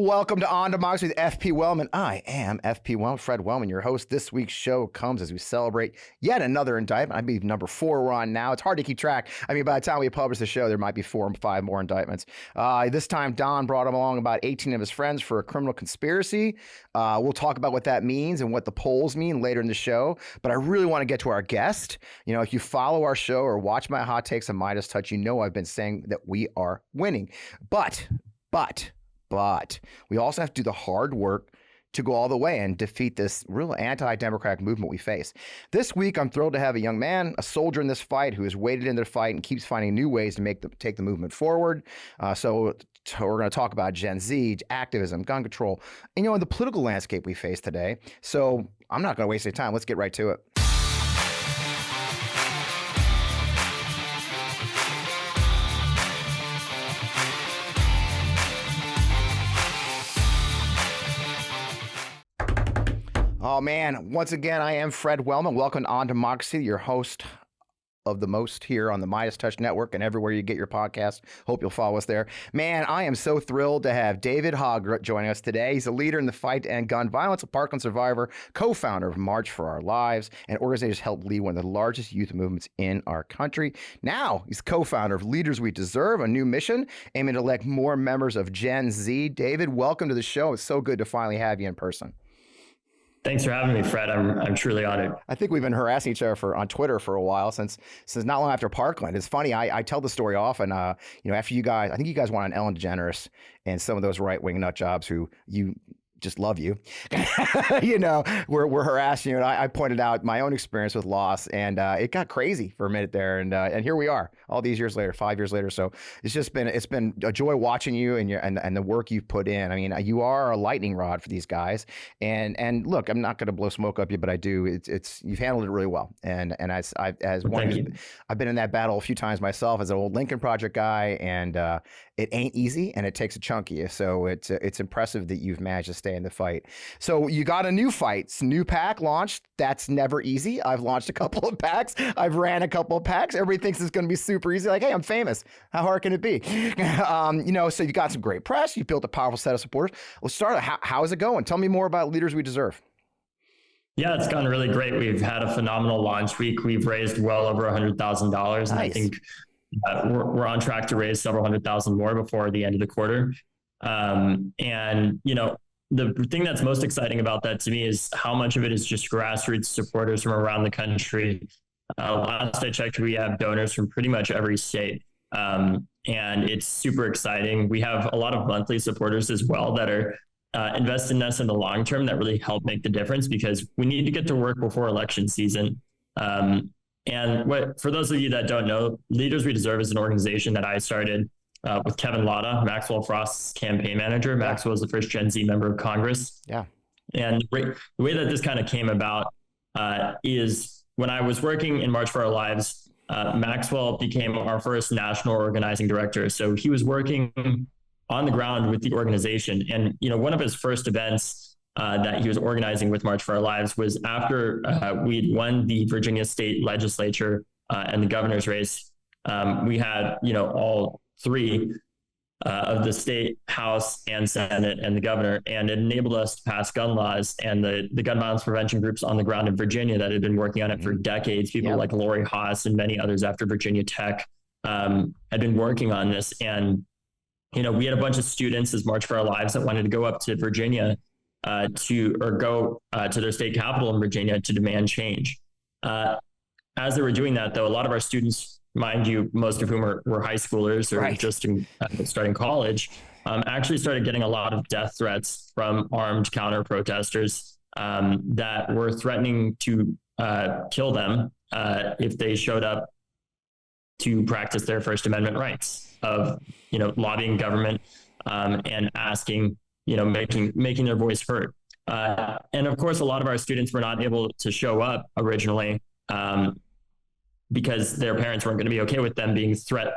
Welcome to On Democracy with FP Wellman. I am FP Wellman, Fred Wellman, your host. This week's show comes as we celebrate yet another indictment. I believe number 4 we're on now. It's hard to keep track. I mean, by the time we publish the show, there might be 4 or 5 more indictments. This time, Don brought him along about 18 of his friends for a criminal conspiracy. We'll talk about what that means and what the polls mean later in the show. But I really want to get to our guest. You know, if you follow our show or watch my hot takes on Midas Touch, you know I've been saying that we are winning. But we also have to do the hard work to go all the way and defeat this real anti-democratic movement we face. This week, I'm thrilled to have a young man, a soldier in this fight who has waded into the fight and keeps finding new ways to take the movement forward. So we're going to talk about Gen Z, activism, gun control, and, the political landscape we face today. So I'm not going to waste any time. Let's get right to it. Oh, man. Once again, I am Fred Wellman. Welcome to On Democracy, your host of the most here on the Midas Touch Network and everywhere you get your podcast. Hope you'll follow us there. Man, I am so thrilled to have David Hogg joining us today. He's a leader in the fight to end gun violence, a Parkland survivor, co-founder of March for Our Lives, and organizers helped lead one of the largest youth movements in our country. Now, he's co-founder of Leaders We Deserve, a new mission aiming to elect more members of Gen Z. David, welcome to the show. It's so good to finally have you in person. Thanks for having me, Fred. I'm truly honored. I think we've been harassing each other on Twitter for a while since not long after Parkland. It's funny. I tell the story often. After you guys, I think you guys went on Ellen DeGeneres and some of those right-wing nut jobs who you just love you. We're harassing you. And I pointed out my own experience with loss, and it got crazy for a minute there. And here we are, all these years later, 5 years later. So it's been a joy watching you and the work you've put in. I mean, you are a lightning rod for these guys. And look, I'm not going to blow smoke up you, but I do. It's you've handled it really well. And I've been in that battle a few times myself as an old Lincoln Project guy, and it ain't easy, and it takes a chunk of you. So it's impressive that you've managed to stay in the fight. So you got a new fight. It's new pack launched. That's never easy. I've launched a couple of packs. I've ran a couple of packs. Everybody thinks it's going to be super easy. Like, hey, I'm famous. How hard can it be? So you got some great press. You built a powerful set of supporters. Let's start. How is it going? Tell me more about Leaders We Deserve. Yeah, it's gone really great. We've had a phenomenal launch week. We've raised well over $100,000. Nice. And I think we're on track to raise several $100,000 more before the end of the quarter. The thing that's most exciting about that to me is how much of it is just grassroots supporters from around the country. Last I checked, we have donors from pretty much every state. And it's super exciting. We have a lot of monthly supporters as well that are invested in us in the long term that really help make the difference, because we need to get to work before election season. For those of you that don't know, Leaders We Deserve is an organization that I started with Kevin Latta, Maxwell Frost's campaign manager. Maxwell is the first Gen Z member of Congress. Yeah. And the way that this kind of came about is when I was working in March for Our Lives, Maxwell became our first national organizing director. So he was working on the ground with the organization. And, one of his first events that he was organizing with March for Our Lives was after we'd won the Virginia state legislature and the governor's race. We had, all 3 of the state House and Senate and the governor, and it enabled us to pass gun laws. And the gun violence prevention groups on the ground in Virginia that had been working on it for decades, people like Lori Haas and many others after Virginia Tech had been working on this. And, we had a bunch of students as March for Our Lives that wanted to go up to Virginia to their state capital in Virginia to demand change. As they were doing that, though, a lot of our students, mind you, most of whom were high schoolers or just starting college, actually started getting a lot of death threats from armed counter protesters that were threatening to kill them if they showed up to practice their First Amendment rights of, lobbying government and asking, making their voice heard. And of course, a lot of our students were not able to show up originally because their parents weren't going to be okay with them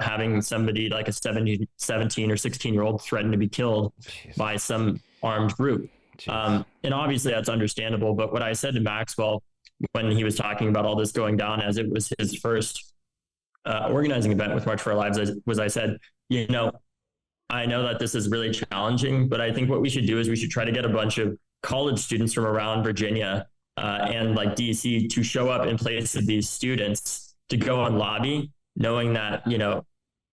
having somebody like a 17 or 16-year-old threatened to be killed by some armed group. And obviously that's understandable. But what I said to Maxwell when he was talking about all this going down, as it was his first organizing event with March for Our Lives, I said, I know that this is really challenging, but I think what we should do is we should try to get a bunch of college students from around Virginia and like DC to show up in place of these students to go and lobby, knowing that, you know,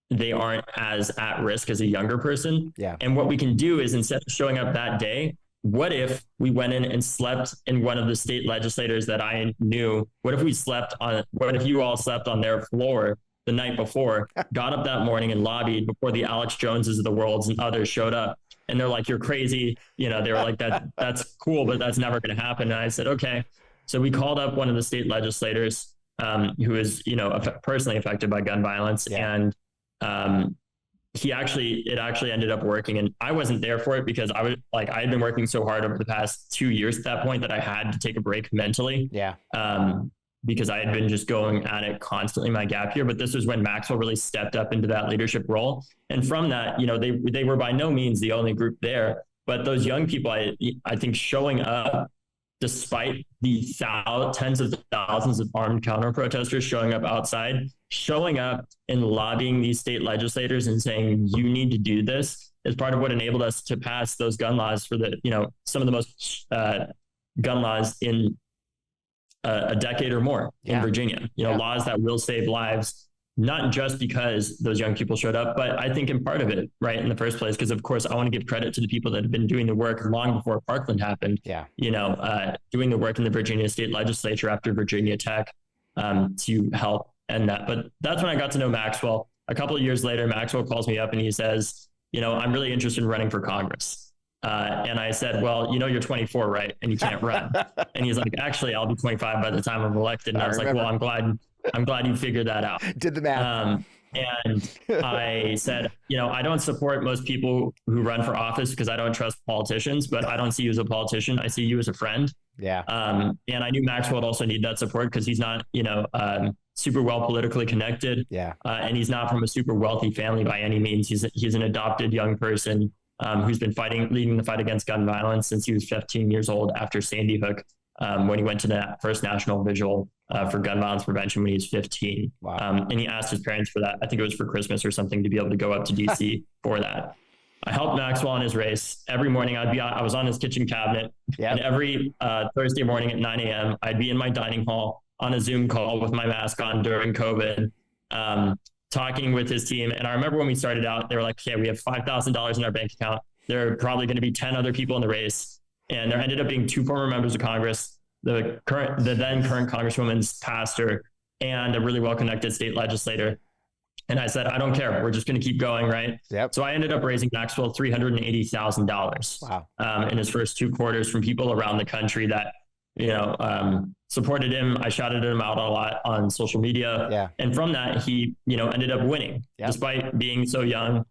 they aren't as at risk as a younger person. Yeah. And what we can do is, instead of showing up that day, what if we went in and slept in one of the state legislators that I knew? What if you all slept on their floor the night before, got up that morning and lobbied before the Alex Joneses of the world and others showed up? And they're like, you're crazy. You know, they were like, that's cool, but that's never going to happen. And I said, okay. So we called up one of the state legislators who is, you know, personally affected by gun violence. Yeah. And it actually ended up working. And I wasn't there for it because I had been working so hard over the past 2 years at that point that I had to take a break mentally. Yeah. Because I had been just going at it constantly my gap year. But this was when Maxwell really stepped up into that leadership role. And from that, you know, they were by no means the only group there, but those young people, I think showing up despite the tens of thousands of armed counter protesters showing up outside, showing up and lobbying these state legislators and saying, you need to do this, is part of what enabled us to pass those gun laws for the, you know, some of the most gun laws in a decade or more in Virginia, you know, laws that will save lives, not just because those young people showed up, but I think in part of it, right, in the first place, because of course I want to give credit to the people that have been doing the work long before Parkland happened. Yeah. You know, doing the work in the Virginia state legislature after Virginia Tech to help end that. But that's when I got to know Maxwell. A couple of years later, Maxwell calls me up and he says, you know, I'm really interested in running for Congress. And I said, well, you know, you're 24, right? And you can't run. And he's like, actually, I'll be 25 by the time I'm elected. And I was like, well, I'm glad you figured that out. Did the math. And I said, you know, I don't support most people who run for office because I don't trust politicians, but I don't see you as a politician. I see you as a friend. Yeah. And I knew Maxwell would also need that support because he's not, you know, super well politically connected. Yeah. And he's not from a super wealthy family by any means. He's an adopted young person who's been leading the fight against gun violence since he was 15 years old after Sandy Hook, when he went to the first national vigil for gun violence prevention when he was 15. Wow. And he asked his parents for that. I think it was for Christmas or something, to be able to go up to DC for that. I helped Maxwell in his race. Every morning I was on his kitchen cabinet. Yep. And every Thursday morning at 9 a.m., I'd be in my dining hall on a Zoom call with my mask on during COVID, talking with his team. And I remember when we started out, they were like, okay, we have $5,000 in our bank account. There are probably going to be 10 other people in the race. And there ended up being 2 former members of Congress, the then current Congresswoman's pastor, and a really well-connected state legislator. And I said, I don't care. We're just going to keep going, right? Yep. So I ended up raising Maxwell $380,000 in his first 2 quarters from people around the country that, you know, supported him. I shouted him out a lot on social media. Yeah. And from that, he, you know, ended up winning. Yep. Despite being so young.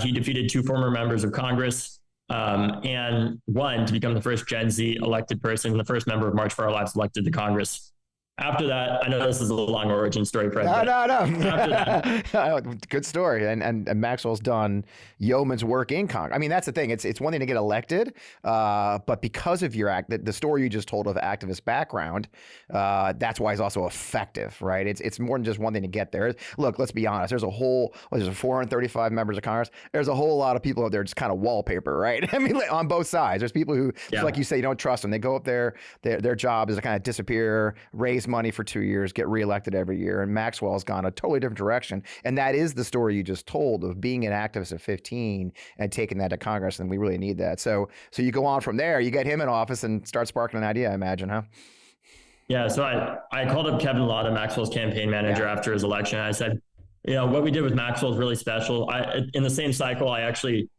He defeated 2 former members of Congress and won to become the first Gen Z elected person and the first member of March for Our Lives elected to Congress. After that, I know this is a long origin story, Fred. No. After that, good story. And Maxwell's done yeoman's work in Congress. I mean, that's the thing. It's one thing to get elected, but because of your the story you just told of activist background, that's why he's also effective, right? It's more than just one thing to get there. Look, let's be honest. There's 435 members of Congress. There's a whole lot of people out there just kind of wallpaper, right? I mean, on both sides. There's people who, just like you say, you don't trust them. They go up there. Their job is to kind of disappear, raise money for 2 years, get reelected every year. And Maxwell has gone a totally different direction. And that is the story you just told of being an activist at 15 and taking that to Congress. And we really need that. So you go on from there, you get him in office and start sparking an idea, I imagine, huh? Yeah. So I called up Kevin Latta, Maxwell's campaign manager, after his election. I said, you know, what we did with Maxwell is really special. In the same cycle, I actually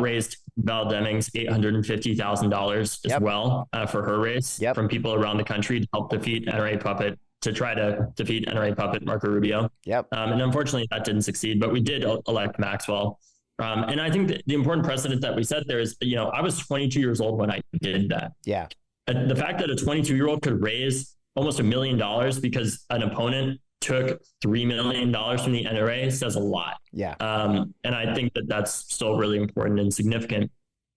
raised Val Demings $850,000 as well for her race from people around the country to help defeat NRA puppet, to try to defeat NRA puppet Marco Rubio. And unfortunately that didn't succeed, but we did elect Maxwell. And I think the important precedent that we set there is, you know, I was 22 years old when I did that. Yeah. The fact that a 22-year-old could raise almost $1 million because an opponent took $3 million from the NRA says a lot. Yeah. And I think that that's still really important and significant.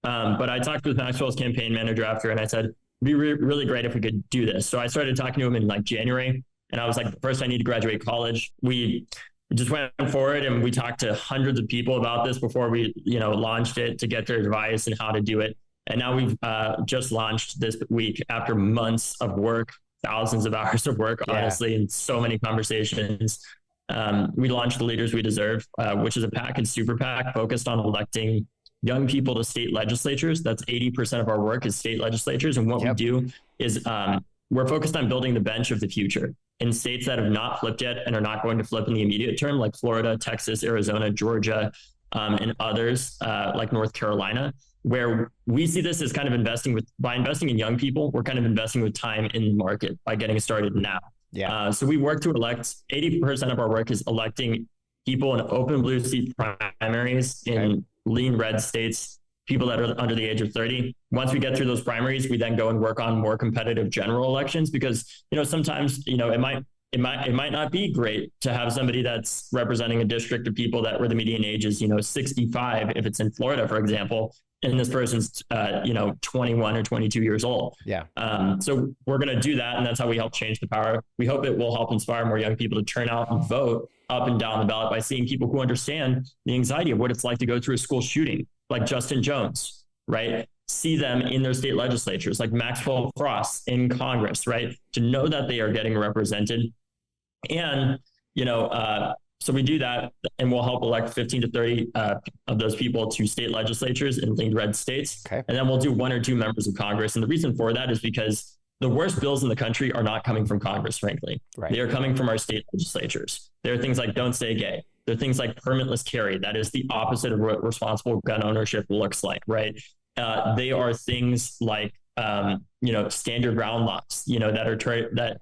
But I talked with Maxwell's campaign manager after, and I said, it'd be really great if we could do this. So I started talking to him in like January, and I was like, first I need to graduate college. We we just went forward and we talked to hundreds of people about this before we, launched it to get their advice and how to do it. And now we've just launched this week after months of work, thousands of hours of work, honestly, and so many conversations. We launched the Leaders We Deserve, which is a package super PAC focused on electing young people to state legislatures. That's 80% of our work is state legislatures. And what we do is we're focused on building the bench of the future in states that have not flipped yet and are not going to flip in the immediate term, like Florida, Texas, Arizona, Georgia, and others like North Carolina, where we see this as kind of by investing in young people, we're kind of investing with time in the market by getting started now. Yeah. So we work to elect, 80% of our work is electing people in open blue seat primaries in lean red states, people that are under the age of 30. Once we get through those primaries, we then go and work on more competitive general elections because, sometimes, it might not be great to have somebody that's representing a district of people that where the median age is, 65, if it's in Florida, for example, and this person's, 21 or 22 years old. Yeah. So we're going to do that. And that's how we help change the power. We hope it will help inspire more young people to turn out and vote up and down the ballot by seeing people who understand the anxiety of what it's like to go through a school shooting, like Justin Jones, right? See them in their state legislatures, like Maxwell Frost in Congress, right? To know that they are getting represented. And, so we do that and we'll help elect 15 to 30 of those people to state legislatures in lean red states. Okay. And then we'll do 1 or 2 members of Congress. And the reason for that is because the worst bills in the country are not coming from Congress, frankly. Right. They are coming from our state legislatures. There are things like Don't Say Gay. There are things like permitless carry. That is the opposite of what responsible gun ownership looks like, right? They are things like, standard ground laws, that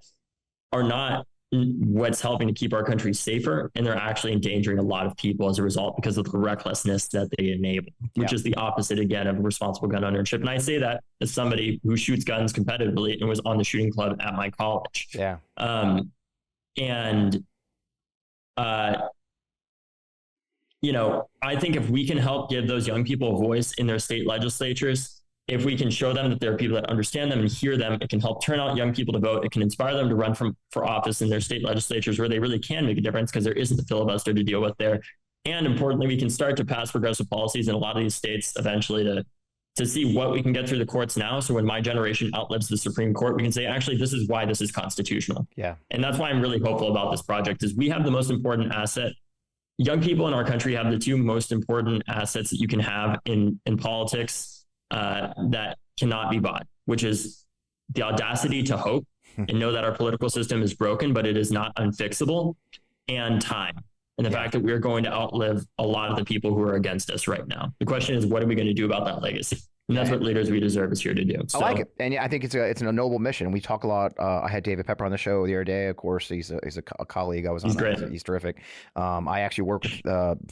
are not what's helping to keep our country safer, and they're actually endangering a lot of people as a result because of the recklessness that they enable, which is the opposite again of responsible gun ownership. And I say that as somebody who shoots guns competitively and was on the shooting club at my college. Yeah. I think if we can help give those young people a voice in their state legislatures, if we can show them that there are people that understand them and hear them, it can help turn out young people to vote. It can inspire them to run for office in their state legislatures where they really can make a difference because there isn't a filibuster to deal with there. And importantly, we can start to pass progressive policies in a lot of these states eventually to see what we can get through the courts now. So when my generation outlives the Supreme Court, we can say, actually, this is why this is constitutional. Yeah. And that's why I'm really hopeful about this project is we have the most important asset. Young people in our country have the 2 most important assets that you can have in politics that cannot be bought, which is the audacity to hope and know that our political system is broken, but it is not unfixable, and time. And the fact that we're going to outlive a lot of the people who are against us right now. The question is, what are we going to do about that legacy? And that's what Leaders We Deserve is here to do. So, I like it. And I think it's a noble mission. We talk a lot. I had David Pepper on the show the other day. Of course, he's a colleague. I was on. He's great. He's terrific. I actually work with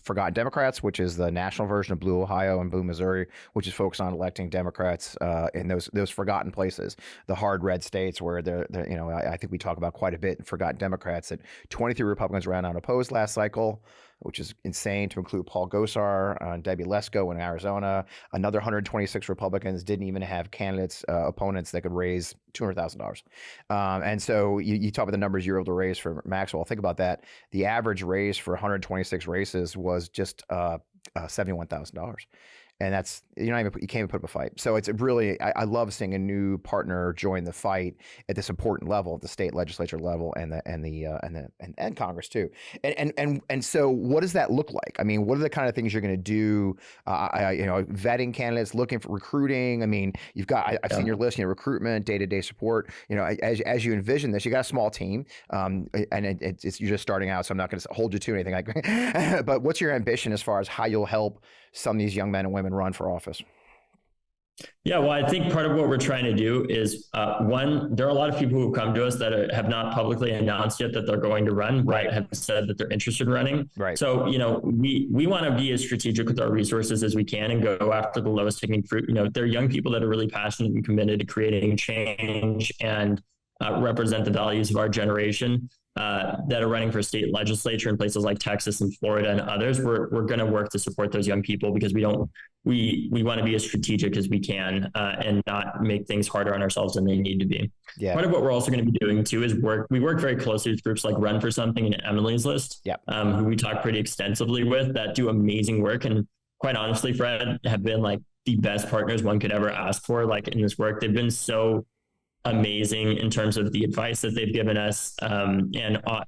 Forgotten Democrats, which is the national version of Blue Ohio and Blue Missouri, which is focused on electing Democrats in those forgotten places, the hard red states where I think we talk about quite a bit in Forgotten Democrats that 23 Republicans ran unopposed last cycle, which is insane to include Paul Gosar and Debbie Lesko in Arizona. Another 126 Republicans didn't even have candidates, opponents that could raise $200,000. And so you talk about the numbers you're able to raise for Maxwell. Think about that. The average raise for 126 races was just $71,000. And that's you can't even put up a fight. So it's really I love seeing a new partner join the fight at this important level, at the state legislature level, and Congress too. And so what does that look like? I mean, what are the kind of things you're going to do? Vetting candidates, looking for recruiting. I mean, you've got I've seen your list. Recruitment, day-to-day support. As you envision this, you got a small team, and it's you're just starting out. So I'm not going to hold you to anything like. But what's your ambition as far as how you'll help some of these young men and women run for office? Yeah, well, I think part of what we're trying to do is, one, there are a lot of people who come to us that have not publicly announced yet that they're going to run, right? Have said that they're interested in running. Right. So, we want to be as strategic with our resources as we can and go after the lowest hanging fruit. There are young people that are really passionate and committed to creating change and represent the values of our generation. that are running for state legislature in places like Texas and Florida and others, we're going to work to support those young people, because we want to be as strategic as we can, and not make things harder on ourselves than they need to be. Yeah. Part of what we're also going to be doing too is we work very closely with groups like Run for Something and Emily's List, who we talk pretty extensively with, that do amazing work. And quite honestly, Fred, have been like the best partners one could ever ask for, like in this work. They've been so amazing in terms of the advice that they've given us, and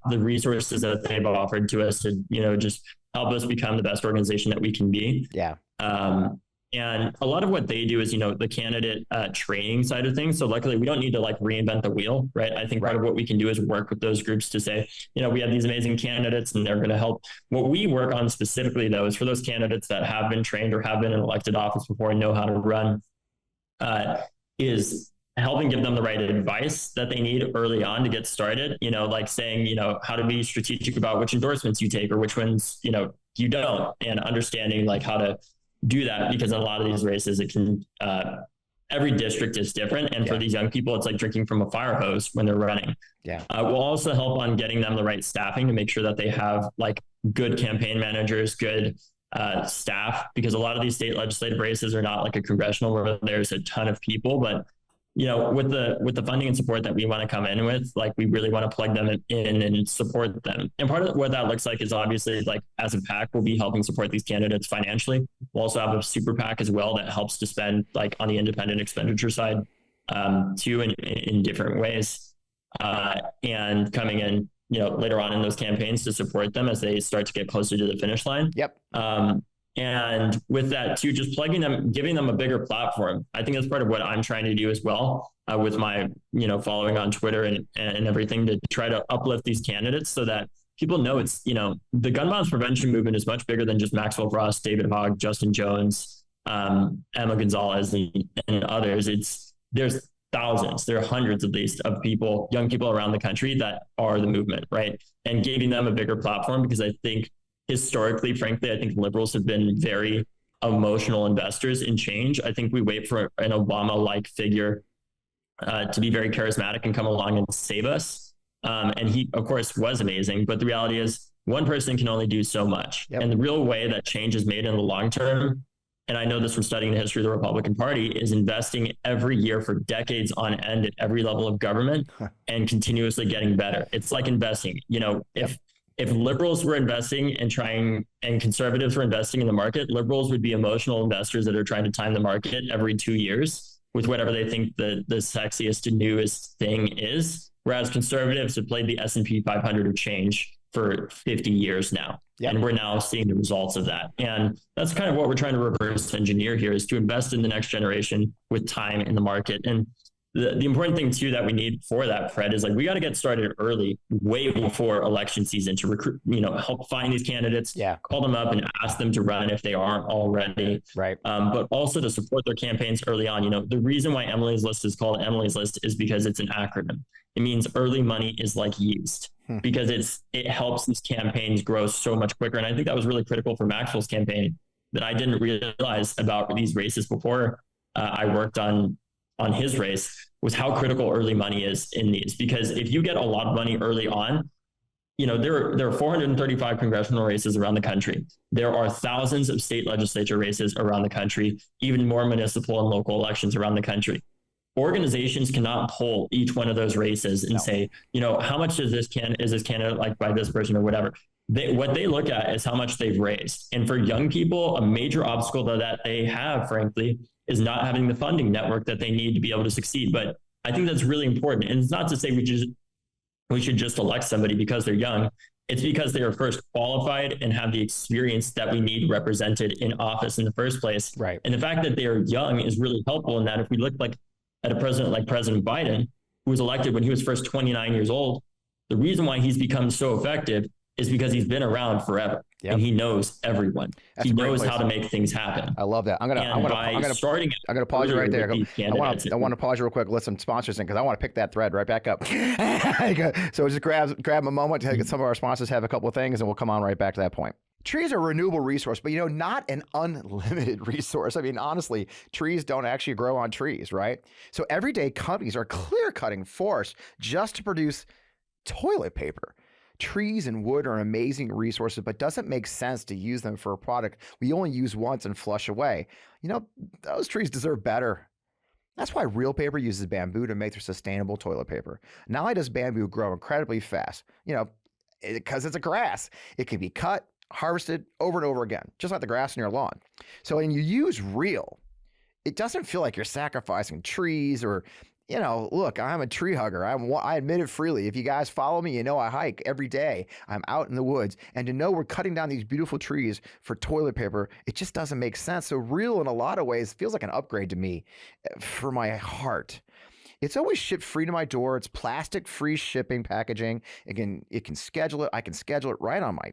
the resources that they've offered to us to, just help us become the best organization that we can be. Yeah. And a lot of what they do is, the candidate training side of things. So luckily we don't need to like reinvent the wheel, right? I think part of what we can do is work with those groups to say, we have these amazing candidates and they're going to help. What we work on specifically though, is for those candidates that have been trained or have been in elected office before and know how to run, is helping give them the right advice that they need early on to get started, like saying, how to be strategic about which endorsements you take or which ones, you don't, and understanding like how to do that, because in a lot of these races, it can, every district is different. And for these young people, it's like drinking from a fire hose when they're running. We'll also help on getting them the right staffing to make sure that they have like good campaign managers, good staff, because a lot of these state legislative races are not like a congressional where there's a ton of people, but with the funding and support that we want to come in with, like we really want to plug them in and support them. And part of what that looks like is obviously like as a PAC, we'll be helping support these candidates financially. We'll also have a super PAC as well that helps to spend like on the independent expenditure side too, in different ways, and coming in, later on in those campaigns to support them as they start to get closer to the finish line. And with that too, just plugging them, giving them a bigger platform. I think that's part of what I'm trying to do as well, with my, following on Twitter and everything, to try to uplift these candidates so that people know it's, the gun violence prevention movement is much bigger than just Maxwell Frost, David Hogg, Justin Jones, Emma Gonzalez and others. There's thousands, there are hundreds at least of people, young people around the country that are the movement, right? And giving them a bigger platform, because I think historically, frankly, I think liberals have been very emotional investors in change. I think we wait for an Obama-like figure to be very charismatic and come along and save us. And he, of course, was amazing. But the reality is one person can only do so much. And the real way that change is made in the long term, and I know this from studying the history of the Republican Party, is investing every year for decades on end at every level of government and continuously getting better. It's like investing, if liberals were investing and conservatives were investing in the market, liberals would be emotional investors that are trying to time the market every 2 years with whatever they think the sexiest and newest thing is. Whereas conservatives have played the S&P 500 of change for 50 years now. And we're now seeing the results of that. And that's kind of what we're trying to reverse engineer here, is to invest in the next generation with time in the market. And the important thing too that we need for that, Fred, is like we got to get started early, way before election season, to recruit, help find these candidates, call them up and ask them to run if they aren't already. But also to support their campaigns early on. The reason why Emily's List is called Emily's List is because it's an acronym. It means early money is like yeast, because it helps these campaigns grow so much quicker. And I think that was really critical for Maxwell's campaign that I didn't realize about these races before I worked on his race, was how critical early money is in these. Because if you get a lot of money early on, there are 435 congressional races around the country. There are thousands of state legislature races around the country, even more municipal and local elections around the country. Organizations cannot poll each one of those races and say, how much is this candidate like by this person or whatever. What they look at is how much they've raised. And for young people, a major obstacle that they have, frankly, is not having the funding network that they need to be able to succeed. But I think that's really important. And it's not to say we should just elect somebody because they're young. It's because they are first qualified and have the experience that we need represented in office in the first place. And the fact that they are young is really helpful in that. If we look at a president like President Biden, who was elected when he was first 29 years old, the reason why he's become so effective is because he's been around forever and he knows everyone. He knows how to make things happen. I love that. I'm gonna pause you right there. I want to pause you real quick. Let some sponsors in, because I want to pick that thread right back up. So just grab a moment to get some of our sponsors have a couple of things, and we'll come on right back to that point. Trees are a renewable resource, but not an unlimited resource. I mean, honestly, trees don't actually grow on trees, right? So every day companies are clear cutting forests just to produce toilet paper. Trees and wood are amazing resources, but doesn't make sense to use them for a product we only use once and flush away. Those trees deserve better. That's why Real Paper uses bamboo to make their sustainable toilet paper. Not only does bamboo grow incredibly fast, because it's a grass, it can be cut, harvested over and over again, just like the grass in your lawn. So when you use Real, it doesn't feel like you're sacrificing trees or look, I'm a tree hugger. I admit it freely. If you guys follow me, I hike every day. I'm out in the woods. And to know we're cutting down these beautiful trees for toilet paper, it just doesn't make sense. So Real, in a lot of ways, feels like an upgrade to me for my heart. It's always shipped free to my door. It's plastic-free shipping packaging. Again, it can schedule it. I can schedule it right on the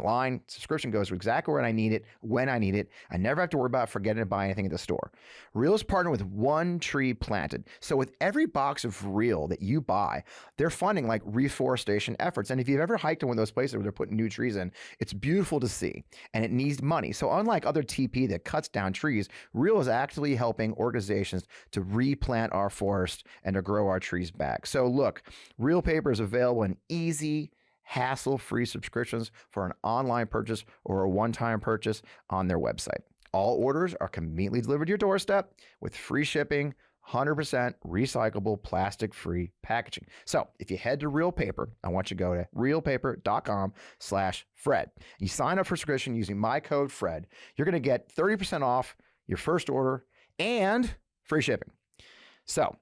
line. Subscription goes to exactly where I need it, when I need it. I never have to worry about forgetting to buy anything at the store. Real is partnered with One Tree Planted. So with every box of Real that you buy, they're funding like reforestation efforts. And if you've ever hiked in one of those places where they're putting new trees in, it's beautiful to see. And it needs money. So unlike other TP that cuts down trees, Real is actively helping organizations to replant our forest and to grow our trees back. So look, Real Paper is available in easy, hassle-free subscriptions for an online purchase or a one-time purchase on their website. All orders are conveniently delivered to your doorstep with free shipping, 100% recyclable, plastic-free packaging. So if you head to Real Paper, I want you to go to realpaper.com/Fred. You sign up for subscription using my code Fred. You're going to get 30% off your first order and free shipping. So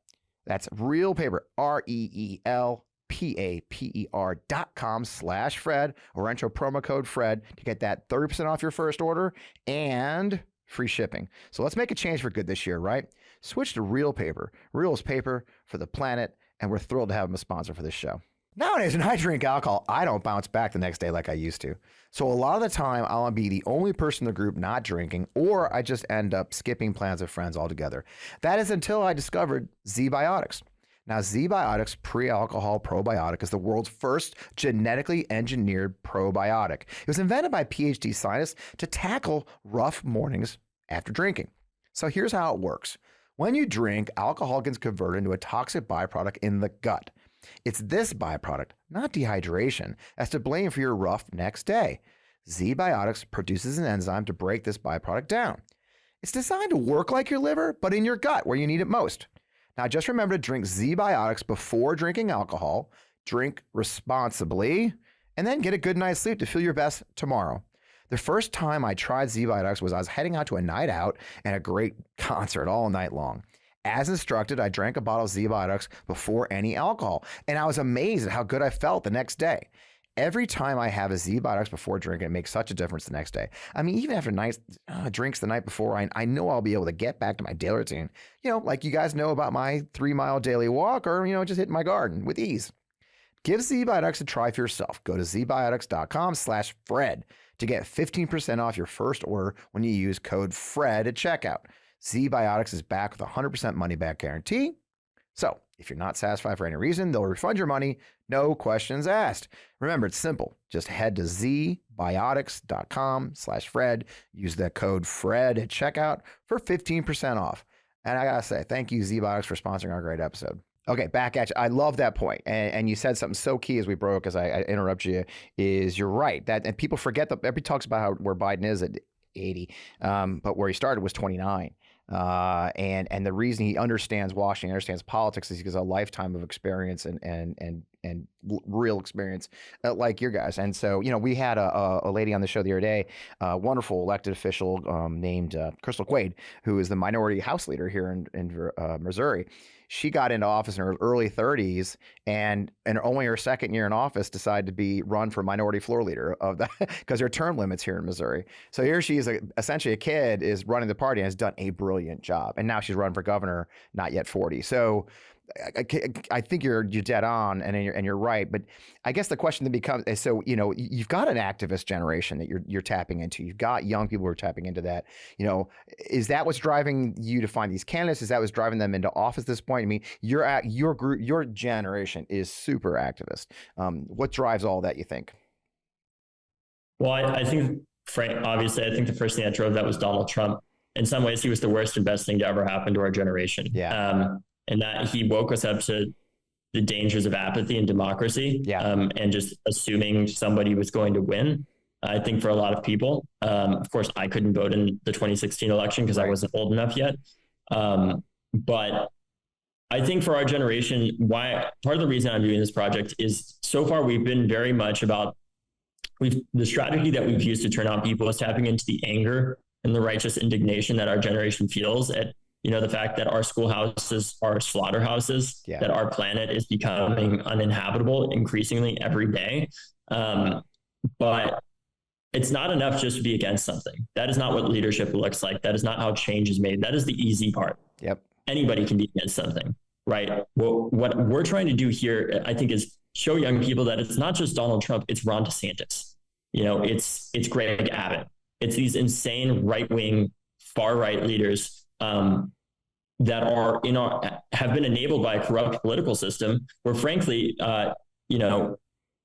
that's Real Paper, RELPAPER.com/Fred, or enter promo code Fred to get that 30% off your first order and free shipping. So let's make a change for good this year, right? Switch to Real Paper. Real is paper for the planet, and we're thrilled to have them a sponsor for this show. Nowadays, when I drink alcohol, I don't bounce back the next day like I used to. So a lot of the time, I'll be the only person in the group not drinking, or I just end up skipping plans with friends altogether. That is until I discovered Z-Biotics. Now, Z-Biotics Pre-Alcohol Probiotic is the world's first genetically engineered probiotic. It was invented by PhD scientists to tackle rough mornings after drinking. So here's how it works. When you drink, alcohol gets converted into a toxic byproduct in the gut. It's this byproduct, not dehydration, that's to blame for your rough next day. Z-Biotics produces an enzyme to break this byproduct down. It's designed to work like your liver, but in your gut where you need it most. Now, just remember to drink Z-Biotics before drinking alcohol, drink responsibly, and then get a good night's sleep to feel your best tomorrow. The first time I tried Z-Biotics was I was heading out to a night out and a great concert all night long. As instructed, I drank a bottle of Z-Biotics before any alcohol, and I was amazed at how good I felt the next day. Every time I have a Z-Biotics before drinking, it makes such a difference the next day. I mean, even after nice drinks the night before, I know I'll be able to get back to my daily routine. Like you guys know about my 3-mile daily walk or, just hitting my garden with ease. Give Z-Biotics a try for yourself. Go to zbiotics.com/Fred to get 15% off your first order when you use code FRED at checkout. Z-Biotics is back with a 100% money back guarantee. So if you're not satisfied for any reason, they'll refund your money. No questions asked. Remember, it's simple. Just head to zbiotics.com/Fred. Use the code FRED at checkout for 15% off. And I got to say, thank you, Z-Biotics, for sponsoring our great episode. Okay, back at you. I love that point. And you said something so key as we broke, as I interrupt you, is you're right. And people forget that everybody talks about where Biden is at 80, but where he started was 29. And the reason he understands Washington, understands politics, is because a lifetime of experience and real experience like your guys. And so, we had a lady on the show the other day, a wonderful elected official named Crystal Quaid, who is the minority House leader here in Missouri. She got into office in her early 30s, and only her second year in office decided to run for minority floor leader of the because there are term limits here in Missouri. So here she is, essentially a kid, is running the party and has done a brilliant job. And now she's running for governor, not yet 40. So I think you're dead on, and you're right. But I guess the question then becomes: so you've got an activist generation that you're tapping into. You've got young people who are tapping into that. Is that what's driving you to find these candidates? Is that what's driving them into office at this point? I mean, your group, your generation is super activist. What drives all that, you think? Well, I think, Frank, obviously, I think the first thing that drove that was Donald Trump. In some ways, he was the worst and best thing to ever happen to our generation. Yeah. And that he woke us up to the dangers of apathy in democracy, and just assuming somebody was going to win. I think for a lot of people, of course, I couldn't vote in the 2016 election because I wasn't old enough yet. But I think for our generation, part of the reason I'm doing this project is so far we've been very much about the strategy that we've used to turn on people is tapping into the anger and the righteous indignation that our generation feels at, the fact that our schoolhouses are slaughterhouses, that our planet is becoming uninhabitable increasingly every day. But it's not enough just to be against something. That is not what leadership looks like. That is not how change is made. That is the easy part. Anybody can be against something, right? Well, what we're trying to do here, I think, is show young people that it's not just Donald Trump, it's Ron DeSantis. It's Greg Abbott. It's these insane right-wing, far-right leaders that are have been enabled by a corrupt political system where, frankly,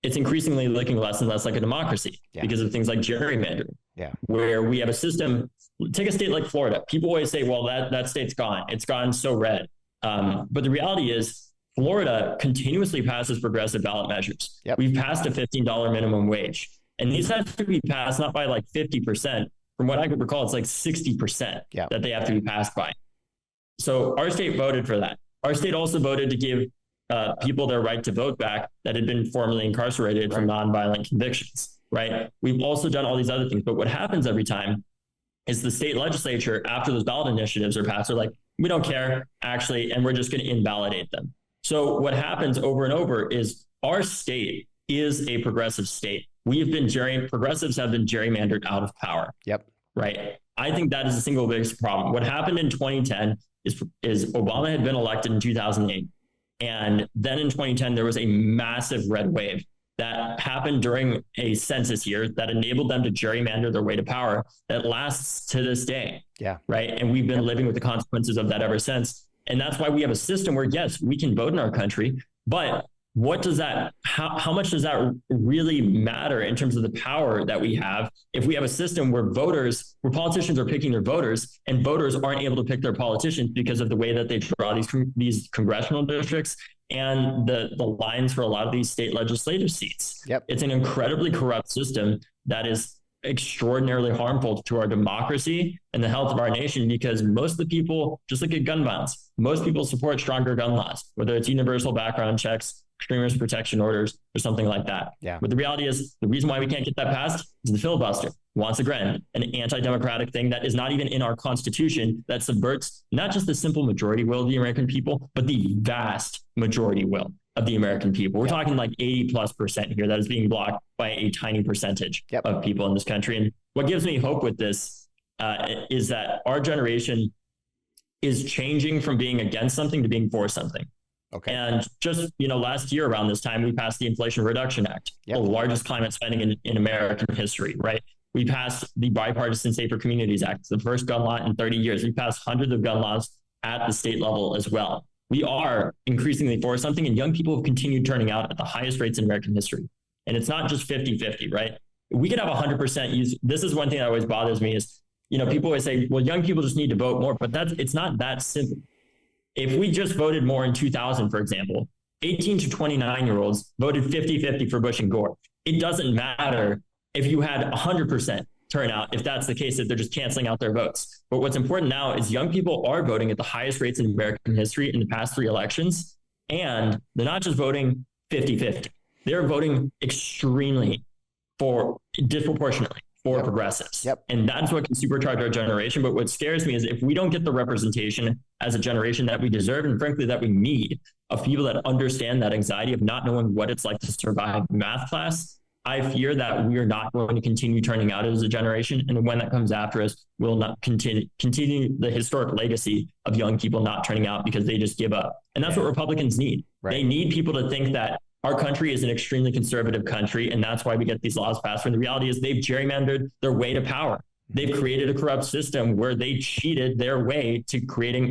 it's increasingly looking less and less like a democracy because of things like gerrymandering, where we have a system. Take a state like Florida. People always say, well, that state's gone. It's gone so red. But the reality is Florida continuously passes progressive ballot measures. We've passed a $15 minimum wage. And these have to be passed not by like 50%. From what I could recall, it's like 60% that they have to be passed by. So our state voted for that. Our state also voted to give people their right to vote back that had been formerly incarcerated from nonviolent convictions, right? We've also done all these other things. But what happens every time is the state legislature, after those ballot initiatives are passed, are like, we don't care, actually, and we're just going to invalidate them. So what happens over and over is our state is a progressive state. Progressives have been gerrymandered out of power. Right. I think that is the single biggest problem. What happened in 2010 is Obama had been elected in 2008. And then in 2010, there was a massive red wave that happened during a census year that enabled them to gerrymander their way to power that lasts to this day. Right. And we've been living with the consequences of that ever since. And that's why we have a system where, yes, we can vote in our country, but what does that, how much does that really matter in terms of the power that we have if we have a system where politicians are picking their voters and voters aren't able to pick their politicians because of the way that they draw these congressional districts and the lines for a lot of these state legislative seats. It's an incredibly corrupt system that is extraordinarily harmful to our democracy and the health of our nation, because most of the people, just look at gun violence, most people support stronger gun laws, whether it's universal background checks, extremist protection orders, or something like that. But the reality is the reason why we can't get that passed is the filibuster. Once again, an anti-democratic thing that is not even in our Constitution, that subverts not just the simple majority will of the American people, but the vast majority will of the American people. We're talking like 80+% here that is being blocked by a tiny percentage of people in this country. And what gives me hope with this is that our generation is changing from being against something to being for something. And just, last year around this time, we passed the Inflation Reduction Act, the largest climate spending in American history, right? We passed the Bipartisan Safer Communities Act, the first gun law in 30 years. We passed hundreds of gun laws at the state level as well. We are increasingly for something, and young people have continued turning out at the highest rates in American history. And it's not just 50-50, right? We could have 100% use. This is one thing that always bothers me is, people always say, well, young people just need to vote more, but it's not that simple. If we just voted more in 2000, for example, 18 to 29-year-olds voted 50-50 for Bush and Gore. It doesn't matter if you had 100% turnout, if that's the case, if they're just canceling out their votes. But what's important now is young people are voting at the highest rates in American history in the past 3 elections. And they're not just voting 50-50. They're voting disproportionately for progressives. And that's what can supercharge our generation. But what scares me is if we don't get the representation as a generation that we deserve, and frankly, that we need, of people that understand that anxiety of not knowing what it's like to survive math class, I fear that we are not going to continue turning out as a generation. And when that comes after us, we'll not continue the historic legacy of young people not turning out because they just give up. And that's what Republicans need. They need people to think that our country is an extremely conservative country, and that's why we get these laws passed. And the reality is they've gerrymandered their way to power. They've created a corrupt system where they cheated their way to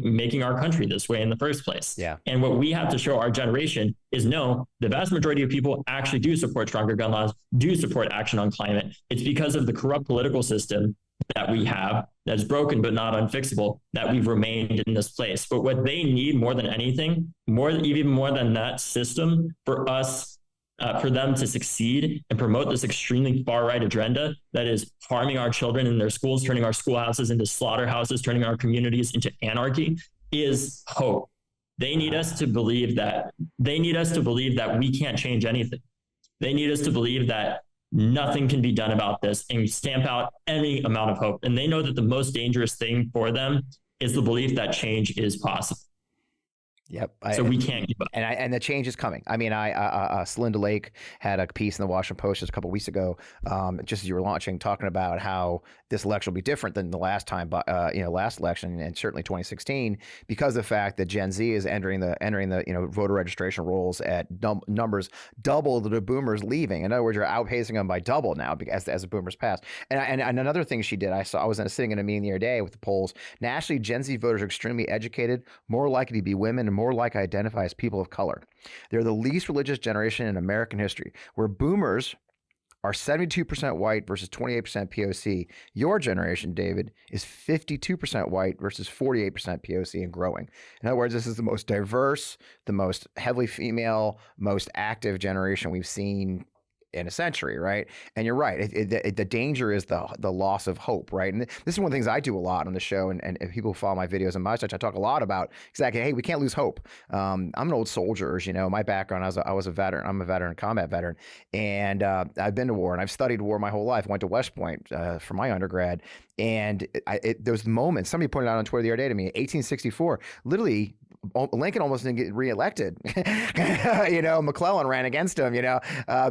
making our country this way in the first place. And what we have to show our generation is no, the vast majority of people actually do support stronger gun laws, do support action on climate. It's because of the corrupt political system that we have that is broken but not unfixable, that we've remained in this place. But what they need more than anything, even more than that system, for us, for them to succeed and promote this extremely far-right agenda that is harming our children in their schools, turning our schoolhouses into slaughterhouses, turning our communities into anarchy, is hope. They need us to believe that we can't change anything. They need us to believe that nothing can be done about this and stamp out any amount of hope. And they know that the most dangerous thing for them is the belief that change is possible. Yep. So we can't give up. And the change is coming. I mean, Celinda Lake had a piece in the Washington Post just a couple of weeks ago, just as you were launching, talking about how this election will be different than the last time, last election, and certainly 2016, because of the fact that Gen Z is entering the voter registration rolls at numbers double the boomers leaving. In other words, you're outpacing them by double now as the boomers pass. And another thing she did, I was sitting in a meeting the other day with the polls. Nationally, Gen Z voters are extremely educated, more likely to be women, and more likely to identify as people of color. They're the least religious generation in American history, where boomers are 72% white versus 28% POC. Your generation, David, is 52% white versus 48% POC and growing. In other words, this is the most diverse, the most heavily female, most active generation we've seen in a century, right? And you're right. The danger is the loss of hope, right? And this is one of the things I do a lot on the show, and if people follow my videos and my such, I talk a lot about exactly, hey, we can't lose hope. I'm an old soldier, as you know. My background, I was a veteran. I'm a veteran, combat veteran, and I've been to war, and I've studied war my whole life. Went to West Point for my undergrad, and there was moments. Somebody pointed out on Twitter the other day to me, 1864, literally. Lincoln almost didn't get reelected. McClellan ran against him,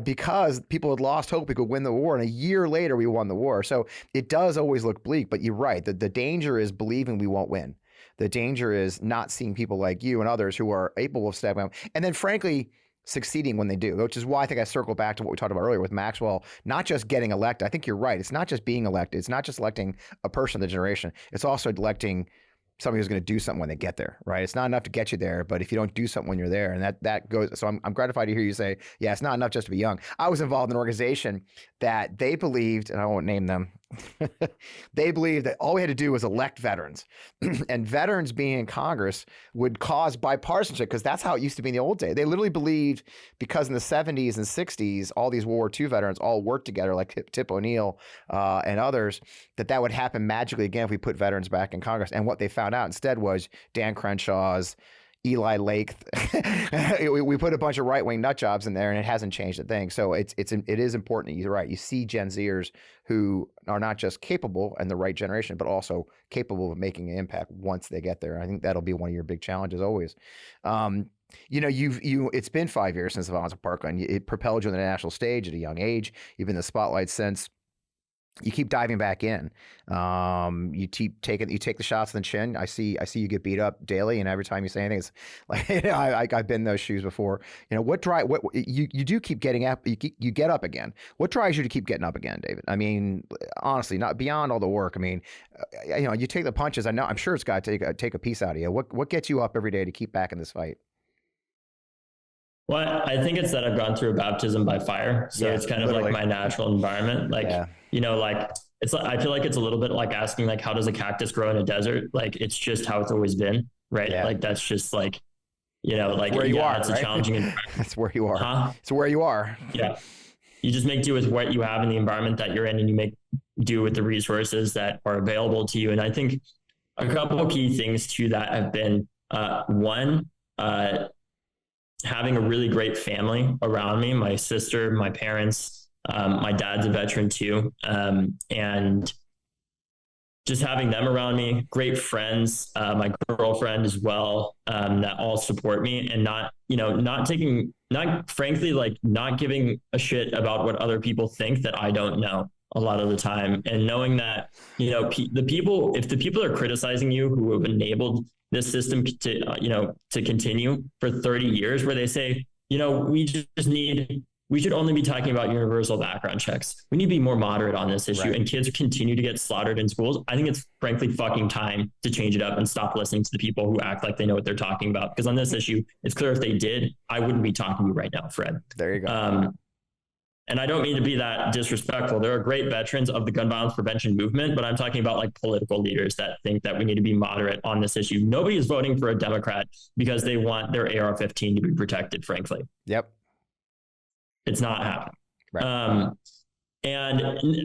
because people had lost hope we could win the war. And a year later, we won the war. So it does always look bleak, but you're right. The danger is believing we won't win. The danger is not seeing people like you and others who are able of stepping up. And then, frankly, succeeding when they do, which is why I think I circle back to what we talked about earlier with Maxwell, not just getting elected. I think you're right. It's not just being elected. It's not just electing a person of the generation. It's also electing somebody who's going to do something when they get there, right? It's not enough to get you there, but if you don't do something when you're there, and that goes, so I'm gratified to hear you say, yeah, it's not enough just to be young. I was involved in an organization that they believed, and I won't name them, they believed that all we had to do was elect veterans, and veterans being in Congress would cause bipartisanship, because that's how it used to be in the old day. They literally believed, because in the 70s and 60s, all these World War II veterans all worked together, like Tip O'Neill and others, that would happen magically again if we put veterans back in Congress. And what they found out instead was Dan Crenshaw's, Eli Lake. We put a bunch of right-wing nut jobs in there, and it hasn't changed a thing. So it is important. You're right. You see Gen Zers who are not just capable and the right generation, but also capable of making an impact once they get there. I think that'll be one of your big challenges always. It's been 5 years since the violence at Parkland. It propelled you on the national stage at a young age. You've been in the spotlight since. You keep diving back in. You take the shots in the chin. I see you get beat up daily, and every time you say anything, it's like, I've been in those shoes before. What you do keep getting up. You get up again. What drives you to keep getting up again, David? I mean, honestly, not beyond all the work. I mean, you take the punches. I know. I'm sure it's got to take a piece out of you. What gets you up every day to keep back in this fight? Well, I think it's that I've gone through a baptism by fire. So it's kind of like my natural environment. Like, it's like, I feel like it's a little bit like asking, like, how does a cactus grow in a desert? Like, it's just how it's always been. Right. Yeah. Like, that's just like, like where you are, it's right? a challenging environment. That's where you are. Huh? It's where you are. Yeah. You just make do with what you have in the environment that you're in, and you make do with the resources that are available to you. And I think a couple of key things to that have been, one, having a really great family around me, my sister, my parents, my dad's a veteran too. And just having them around me, great friends, my girlfriend as well, that all support me, and not giving a shit about what other people think that I don't know a lot of the time. And knowing that, if the people are criticizing you who have enabled this system to continue for 30 years, where they say, we should only be talking about universal background checks. We need to be more moderate on this issue. Right. And kids continue to get slaughtered in schools. I think it's frankly fucking time to change it up and stop listening to the people who act like they know what they're talking about. Because on this issue, it's clear if they did, I wouldn't be talking to you right now, Fred. There you go. And I don't mean to be that disrespectful. There are great veterans of the gun violence prevention movement, but I'm talking about like political leaders that think that we need to be moderate on this issue. Nobody is voting for a Democrat because they want their AR-15 to be protected, frankly. Yep. It's not happening. Right.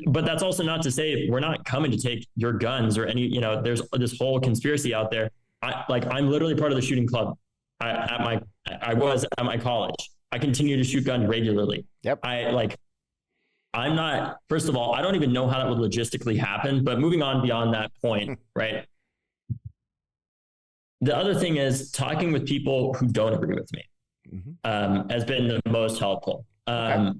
But that's also not to say we're not coming to take your guns or any, there's this whole conspiracy out there. I'm literally part of the shooting club I was at my college. I continue to shoot guns regularly. Yep. I'm not, first of all, I don't even know how that would logistically happen, but moving on beyond that point, right? The other thing is talking with people who don't agree with me has been the most helpful. Okay.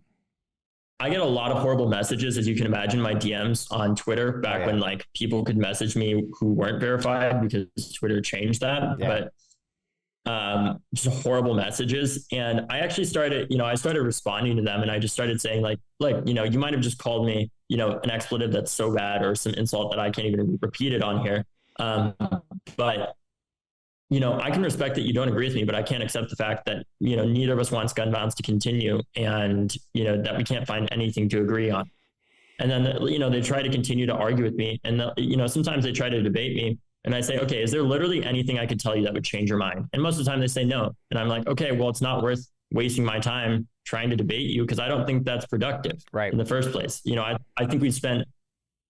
I get a lot of horrible messages, as you can imagine, my DMs on Twitter back when like people could message me who weren't verified because Twitter changed that. Yeah. But just horrible messages. And I actually started, I started responding to them, and I just started saying like, you might have just called me, an expletive that's so bad or some insult that I can't even repeat it on here. But I can respect that you don't agree with me, but I can't accept the fact that, neither of us wants gun violence to continue, and, that we can't find anything to agree on. And then, they try to continue to argue with me. And, sometimes they try to debate me, and I say, okay, is there literally anything I could tell you that would change your mind? And most of the time they say no. And I'm like, okay, well, it's not worth wasting my time trying to debate you, because I don't think that's productive in the first place. I think we spent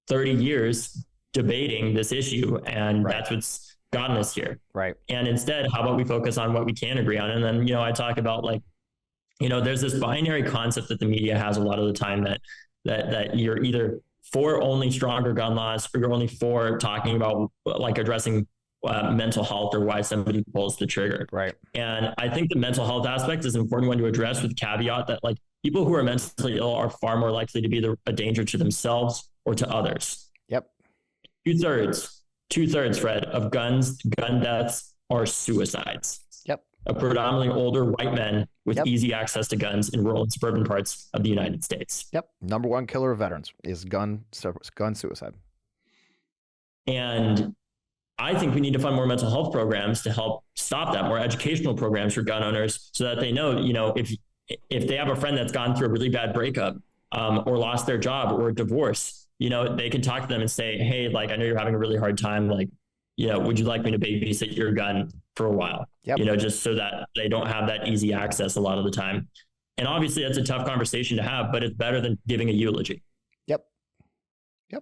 30 years debating this issue, and that's what's gotten us here. Right. And instead, how about we focus on what we can agree on? And then, I talk about there's this binary concept that the media has a lot of the time that you're either for only stronger gun laws, or you're only for talking about like addressing mental health or why somebody pulls the trigger. Right. And I think the mental health aspect is an important one to address, with caveat that like people who are mentally ill are far more likely to be a danger to themselves or to others. Yep. Two-thirds, Fred, of gun deaths are suicides. Yep. Of predominantly older white men with easy access to guns in rural and suburban parts of the United States. Yep. Number one killer of veterans is gun suicide. And I think we need to fund more mental health programs to help stop that, more educational programs for gun owners, so that they know, if they have a friend that's gone through a really bad breakup or lost their job or a divorce, they can talk to them and say, hey, like, I know you're having a really hard time. Like, would you like me to babysit your gun for a while? Yep. Just so that they don't have that easy access a lot of the time. And obviously that's a tough conversation to have, but it's better than giving a eulogy. Yep.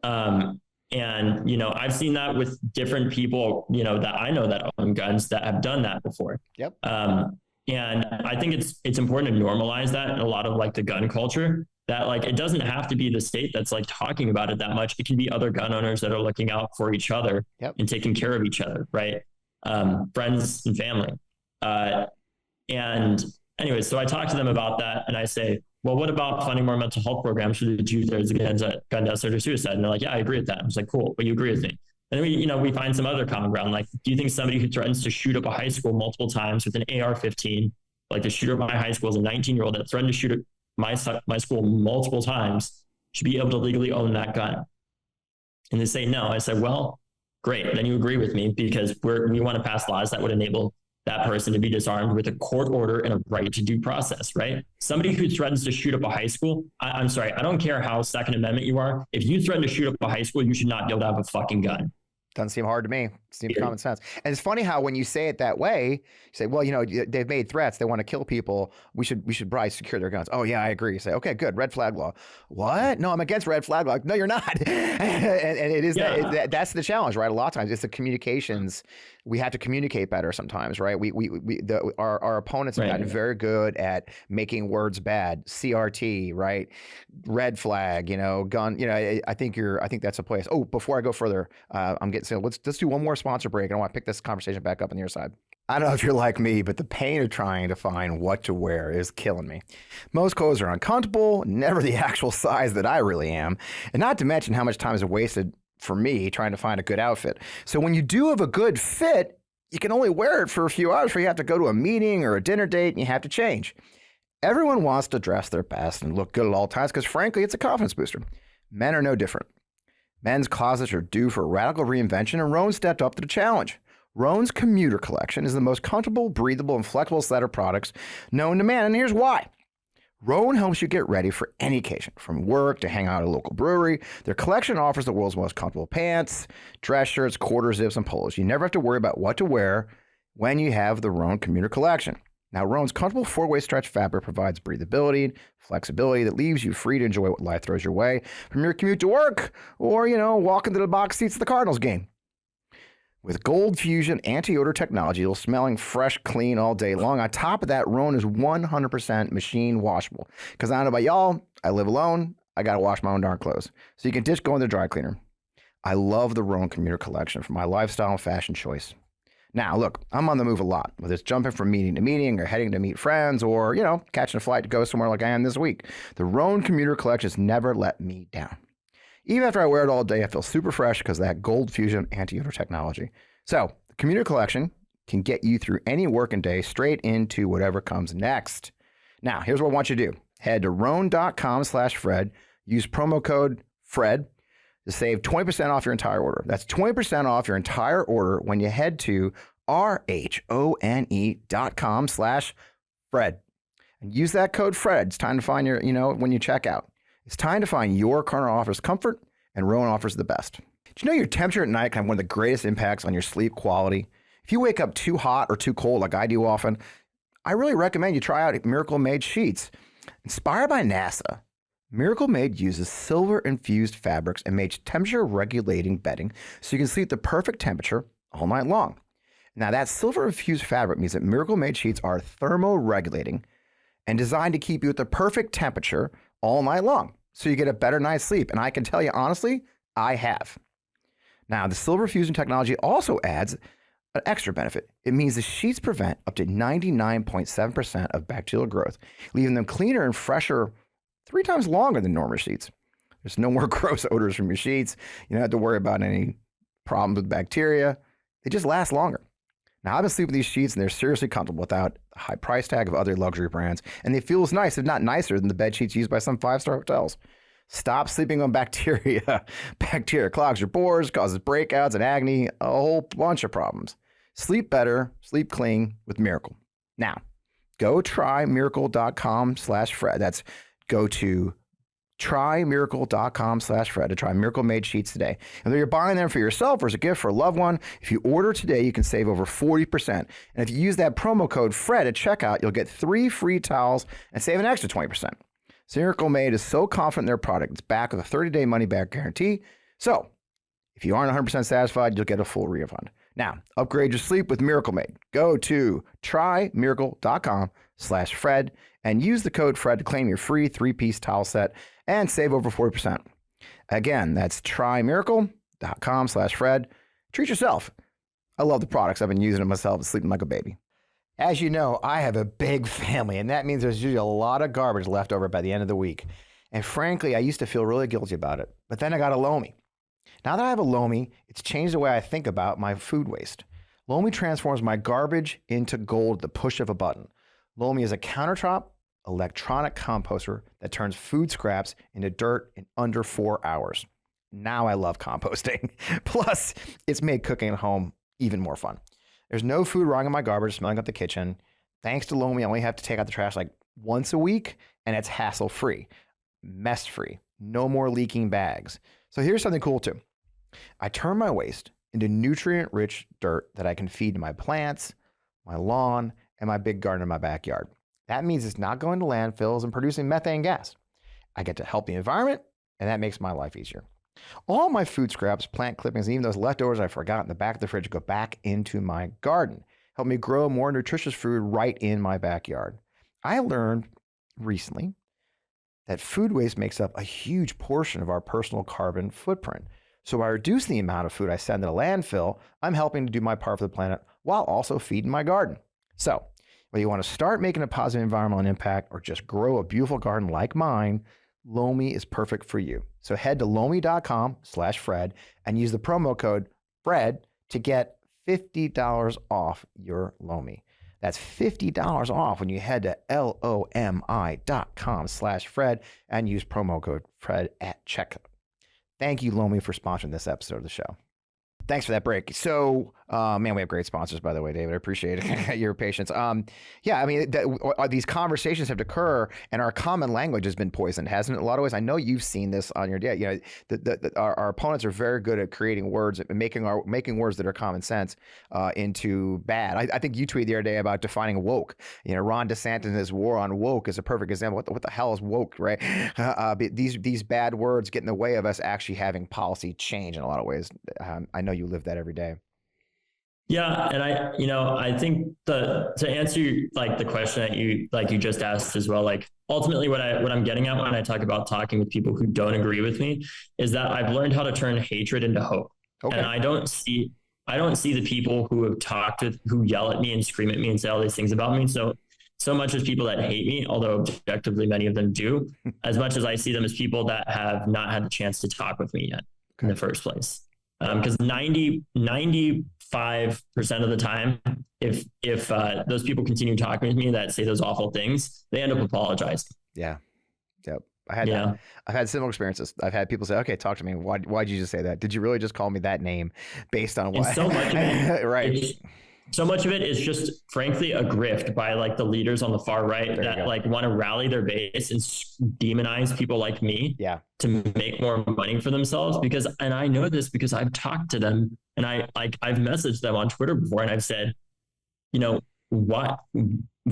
And, I've seen that with different people, that I know that own guns that have done that before. Yep. And I think it's important to normalize that in a lot of like the gun culture, that like, it doesn't have to be the state that's like talking about it that much. It can be other gun owners that are looking out for each other and taking care of each other. Right. Friends and family. And anyways, so I talk to them about that, and I say, well, what about funding more mental health programs for the 2/3 against gun deaths or suicide? And they're like, yeah, I agree with that. I was like, cool, but you agree with me. And then we find some other common ground. Like, do you think somebody who threatens to shoot up a high school multiple times with an AR-15, like the shooter of my high school is a 19-year-old that threatened to shoot at my school multiple times, should be able to legally own that gun? And they say no. I said, well, great. Then you agree with me, because we want to pass laws that would enable that person to be disarmed with a court order and a right to due process, right? Somebody who threatens to shoot up a high school, I'm sorry, I don't care how Second Amendment you are. If you threaten to shoot up a high school, you should not be able to have a fucking gun. Doesn't seem hard to me. Seems common sense. And it's funny how when you say it that way, you say, well, they've made threats. They want to kill people. We should probably secure their guns. Oh, yeah, I agree. You say, okay, good. Red flag law. What? No, I'm against red flag law. No, you're not. and it is that's the challenge, right? A lot of times it's the communications. We have to communicate better sometimes, right? Our opponents have gotten very good at making words bad. CRT, right? Red flag, gun. I think that's a place. Oh, before I go further, so let's do one more sponsor break, and I want to pick this conversation back up on your side. I don't know if you're like me, but the pain of trying to find what to wear is killing me. Most clothes are uncomfortable, never the actual size that I really am, and not to mention how much time is wasted for me trying to find a good outfit. So when you do have a good fit, you can only wear it for a few hours before you have to go to a meeting or a dinner date and you have to change. Everyone wants to dress their best and look good at all times because, frankly, it's a confidence booster. Men are no different. Men's closets are due for a radical reinvention, and Rhone stepped up to the challenge. Rhone's commuter collection is the most comfortable, breathable, and flexible set of products known to man, and here's why. Rhone helps you get ready for any occasion, from work to hang out at a local brewery. Their collection offers the world's most comfortable pants, dress shirts, quarter zips, and polos. You never have to worry about what to wear when you have the Rhone Commuter Collection. Now, Rhone's comfortable four-way stretch fabric provides breathability and flexibility that leaves you free to enjoy what life throws your way from your commute to work or, walking to the box seats of the Cardinals game. With Gold Fusion anti-odor technology, it'll smelling fresh, clean all day long. On top of that, Rhone is 100% machine washable. Because I don't know about y'all, I live alone. I got to wash my own darn clothes. So you can ditch going to the dry cleaner. I love the Rhone Commuter Collection for my lifestyle and fashion choice. Now, look, I'm on the move a lot, whether it's jumping from meeting to meeting or heading to meet friends or, catching a flight to go somewhere like I am this week. The Rhone Commuter Collection has never let me down. Even after I wear it all day, I feel super fresh because of that Gold Fusion anti-odor technology. So the Commuter Collection can get you through any working day straight into whatever comes next. Now, here's what I want you to do. Head to Rhone.com/Fred. Use promo code FRED to save 20% off your entire order. That's 20% off your entire order when you head to RHONE.com/Fred. And use that code FRED. It's time to find your, when you check out. It's time to find your corner offers comfort, and Rhone offers the best. Do you know your temperature at night can have one of the greatest impacts on your sleep quality? If you wake up too hot or too cold like I do often, I really recommend you try out Miracle Made sheets. Inspired by NASA, Miracle Made uses silver-infused fabrics and makes temperature-regulating bedding so you can sleep the perfect temperature all night long. Now, that silver-infused fabric means that Miracle Made sheets are thermoregulating and designed to keep you at the perfect temperature all night long, so you get a better night's sleep. And I can tell you honestly, I have. Now, the silver fusion technology also adds an extra benefit. It means the sheets prevent up to 99.7% of bacterial growth, leaving them cleaner and fresher 3 times longer than normal sheets. There's no more gross odors from your sheets. You don't have to worry about any problems with bacteria. They just last longer. Now, I've been sleeping with these sheets, and they're seriously comfortable without the high price tag of other luxury brands, and they feel as nice, if not nicer, than the bed sheets used by some 5-star hotels. Stop sleeping on bacteria. Bacteria clogs your pores, causes breakouts and acne, a whole bunch of problems. Sleep better, sleep clean with Miracle. Now, go try miracle.com/Fred. That's go to trymiracle.com/Fred to try Miracle Made sheets today. And whether you're buying them for yourself or as a gift for a loved one, if you order today, you can save over 40%. And if you use that promo code FRED at checkout, you'll get 3 free towels and save an extra 20%. So Miracle Made is so confident in their product, it's backed with a 30-day money-back guarantee. So if you aren't 100% satisfied, you'll get a full refund. Now, upgrade your sleep with Miracle Made. Go to trymiracle.com/Fred and use the code FRED to claim your free 3-piece towel set and save over 40%. Again, that's trymiracle.com/Fred. Treat yourself. I love the products. I've been using them myself and sleeping like a baby. As you know, I have a big family, and that means there's usually a lot of garbage left over by the end of the week. And frankly, I used to feel really guilty about it, but then I got a Lomi. Now that I have a Lomi, it's changed the way I think about my food waste. Lomi transforms my garbage into gold at the push of a button. Lomi is a countertop electronic composter that turns food scraps into dirt in under 4 hours. Now I love composting. Plus, it's made cooking at home even more fun. There's no food rotting in my garbage smelling up the kitchen. Thanks to Lomi, I only have to take out the trash like once a week, and it's hassle-free, mess-free, no more leaking bags. So here's something cool too. I turn my waste into nutrient-rich dirt that I can feed to my plants, my lawn, and my big garden in my backyard. That means it's not going to landfills and producing methane gas. I get to help the environment, and that makes my life easier. All my food scraps, plant clippings, and even those leftovers I forgot in the back of the fridge go back into my garden. Help me grow more nutritious food right in my backyard. I learned recently that food waste makes up a huge portion of our personal carbon footprint. So by reducing the amount of food I send to the landfill, I'm helping to do my part for the planet while also feeding my garden. So whether you want to start making a positive environmental impact or just grow a beautiful garden like mine, Lomi is perfect for you. So head to lomi.com/Fred and use the promo code FRED to get $50 off your Lomi. That's $50 off when you head to lomi.com/Fred and use promo code FRED at checkout. Thank you, Lomi, for sponsoring this episode of the show. Thanks for that break. So, man, we have great sponsors, by the way, David. I appreciate your patience. Yeah, I mean, these conversations have to occur, and our common language has been poisoned, hasn't it? In a lot of ways, I know you've seen this on your day. You know, our opponents are very good at creating words and making words that are common sense into bad. I think you tweeted the other day about defining woke. You know, Ron DeSantis' war on woke is a perfect example. What the hell is woke, right? These bad words get in the way of us actually having policy change in a lot of ways. I know you live that every day. Yeah, and I think to answer like the question that you just asked as well, like ultimately what I'm getting at when I talk about talking with people who don't agree with me is that I've learned how to turn hatred into hope. Okay. And I don't see the people who yell at me and scream at me and say all these things about me. So much as people that hate me, although objectively many of them do, as much as I see them as people that have not had the chance to talk with me yet in the first place. Because 95% of the time, if those people continue talking with me that say those awful things, they end up apologizing. Yeah. Yep. I've had similar experiences. I've had people say, okay, talk to me. Why'd you just say that? Did you really just call me that name based on what? And so much of it, right. So much of it is just, frankly, a grift by like the leaders on the far right that like want to rally their base and demonize people like me to make more money for themselves. And I know this because I've talked to them and I've messaged them on Twitter before and I've said, why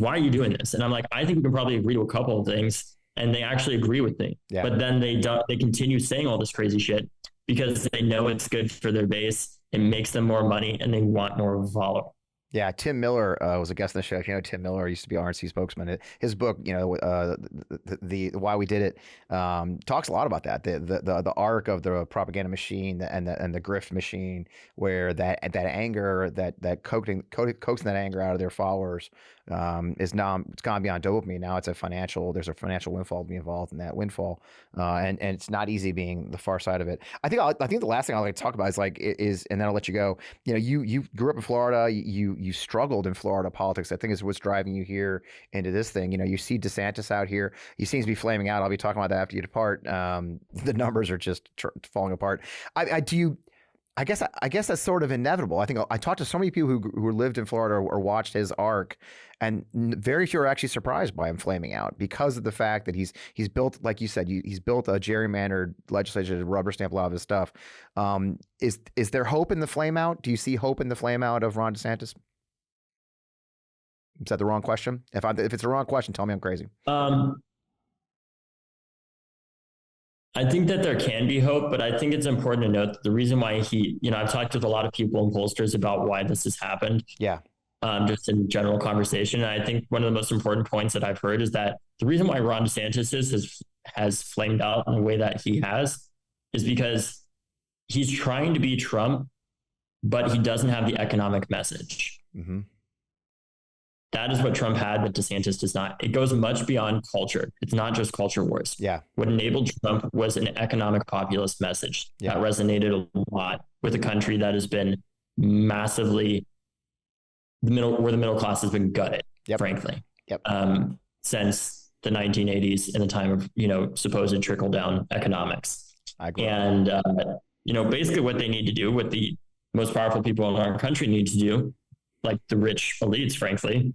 are you doing this? And I'm like, I think we can probably agree to a couple of things. And they actually agree with me. Yeah. But then they continue saying all this crazy shit because they know it's good for their base. It makes them more money and they want more of a follower. Yeah, Tim Miller was a guest on the show. If you know Tim Miller, used to be RNC spokesman. His book, the Why We Did It, talks a lot about that. The arc of the propaganda machine and the grift machine, where that anger that coaxing that anger out of their followers is now it's gone beyond dopamine. Now there's a financial windfall to be involved in that windfall, and it's not easy being the far side of it. I think the last thing I'd like to talk about is and then I'll let you go. You grew up in Florida. You struggled in Florida politics. I think is what's driving you here into this thing. You see DeSantis out here. He seems to be flaming out. I'll be talking about that after you depart. The numbers are just falling apart. I guess that's sort of inevitable. I think I talked to so many people who lived in Florida or watched his arc, and very few are actually surprised by him flaming out because of the fact that he's built, like you said, he's built a gerrymandered legislature to rubber stamp a lot of his stuff. Is there hope in the flame out? Do you see hope in the flame out of Ron DeSantis? Is that the wrong question? If it's the wrong question, tell me I'm crazy. I think that there can be hope, but I think it's important to note that the reason why I've talked with a lot of people and pollsters about why this has happened. Yeah. Just in general conversation. And I think one of the most important points that I've heard is that the reason why Ron DeSantis has flamed out in the way that he has is because he's trying to be Trump, but he doesn't have the economic message. Mm-hmm. That is what Trump had, but DeSantis does not. It goes much beyond culture. It's not just culture wars. Yeah. What enabled Trump was an economic populist message that resonated a lot with a country that has been massively where the middle class has been gutted, frankly, since the 1980s in the time of, supposed trickle down economics. I agree. And, basically what they need to do, what the most powerful people in our country need to do, like the rich elites, frankly,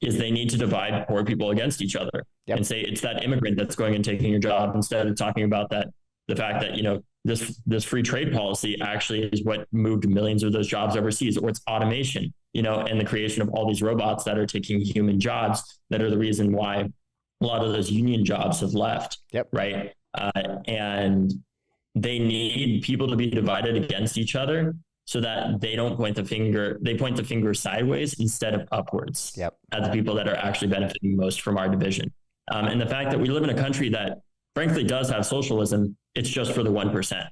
is they need to divide poor people against each other and say it's that immigrant that's going and taking your job, instead of talking about the fact that, this free trade policy actually is what moved millions of those jobs overseas, or it's automation, and the creation of all these robots that are taking human jobs that are the reason why a lot of those union jobs have left. Right. And they need people to be divided against each other, so that they don't point the finger sideways instead of upwards at the people that are actually benefiting most from our division. And the fact that we live in a country that frankly does have socialism, it's just for the 1%.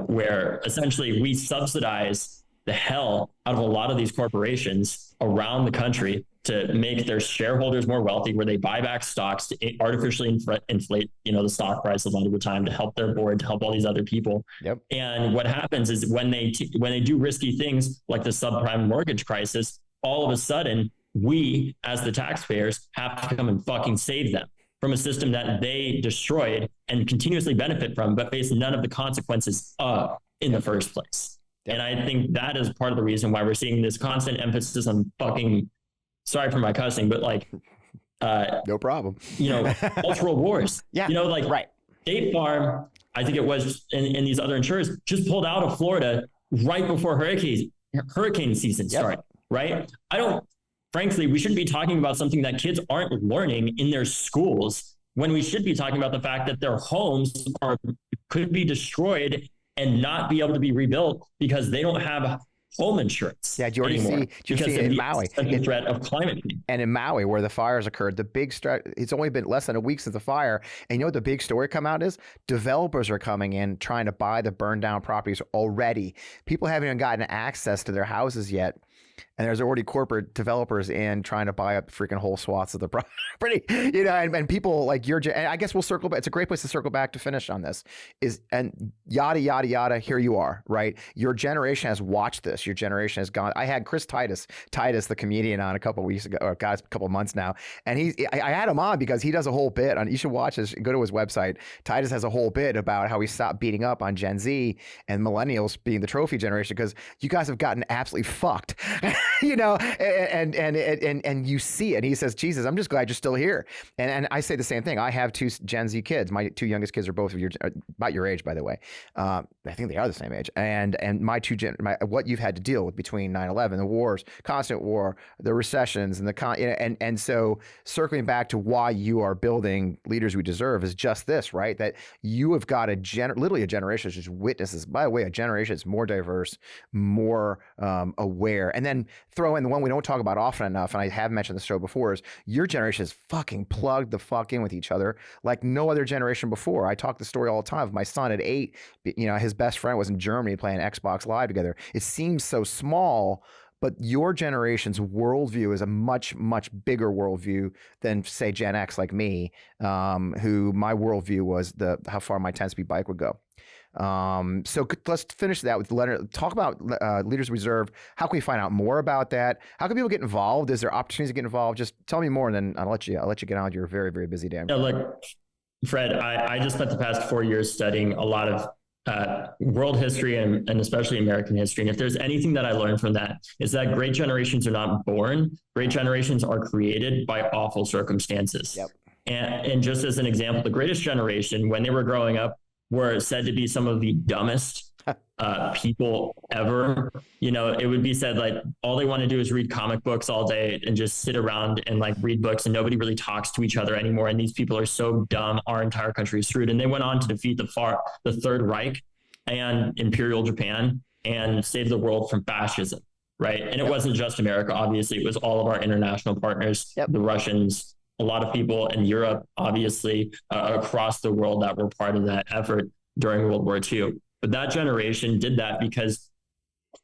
Where essentially we subsidize the hell out of a lot of these corporations around the country to make their shareholders more wealthy, where they buy back stocks to artificially inflate, the stock price a lot of the time to help their board, to help all these other people. And what happens is when they do risky things like the subprime mortgage crisis, all of a sudden we, as the taxpayers, have to come and fucking save them from a system that they destroyed and continuously benefit from, but face none of the consequences of. in the first place. Yep. And I think that is part of the reason why we're seeing this constant emphasis on fucking, sorry for my cussing, but like, no problem. Cultural wars. Yeah. Like right. State Farm, I think it was, and these other insurers just pulled out of Florida right before hurricane season started, right? Frankly, we shouldn't be talking about something that kids aren't learning in their schools when we should be talking about the fact that their homes could be destroyed and not be able to be rebuilt because they don't have home insurance. Yeah, do you already see in Maui the threat of climate change? And in Maui, where the fires occurred, it's only been less than a week since the fire. And you know what the big story come out is? Developers are coming in trying to buy the burned down properties already. People haven't even gotten access to their houses yet. And there's already corporate developers in trying to buy up freaking whole swaths of the property, and people like and I guess we'll circle back. It's a great place to circle back to finish on this and yada, yada, yada. Here you are, right? Your generation has watched this. Your generation has gone. I had Chris Titus, the comedian, on a couple of weeks ago, or a couple of months now. And I had him on because he does a whole bit on, you should watch this, go to his website. Titus has a whole bit about how he stopped beating up on Gen Z and millennials being the trophy generation because you guys have gotten absolutely fucked. And you see it. And he says, Jesus, I'm just glad you're still here. And I say the same thing. I have two Gen Z kids. My two youngest kids are both about your age, by the way. I think they are the same age. And my what you've had to deal with between 9/11, the wars, constant war, the recessions, and and so circling back to why you are building Leaders We Deserve is just this, right? That you have got literally a generation that just witnesses. By the way, a generation that's more diverse, more aware, and then throw in the one we don't talk about often enough, and I have mentioned this show before, is your generation is fucking plugged the fuck in with each other like no other generation before. I talk the story all the time of my son at 8, his best friend was in Germany playing Xbox Live together. It seems so small, but your generation's worldview is a much, much bigger worldview than, say, Gen X like me, who my worldview was how far my 10-speed bike would go. So let's finish that with Leonard. Talk about Leaders Reserve. How can we find out more about that? How can people get involved? Is there opportunities to get involved? Just tell me more, and then I'll let you get on with your very, very busy day. Yeah, look, Fred, I just spent the past 4 years studying a lot of world history and especially American history. And if there's anything that I learned from that, is that great generations are not born. Great generations are created by awful circumstances. Yep. And just as an example, the greatest generation, when they were growing up, were said to be some of the dumbest people ever. It would be said like all they want to do is read comic books all day and just sit around and like read books, and nobody really talks to each other anymore. And these people are so dumb, our entire country is screwed. And they went on to defeat the Third Reich and Imperial Japan and save the world from fascism, right? And it wasn't just America, obviously. It was all of our international partners, the Russians, a lot of people in Europe, obviously, across the world that were part of that effort during World War II. But that generation did that because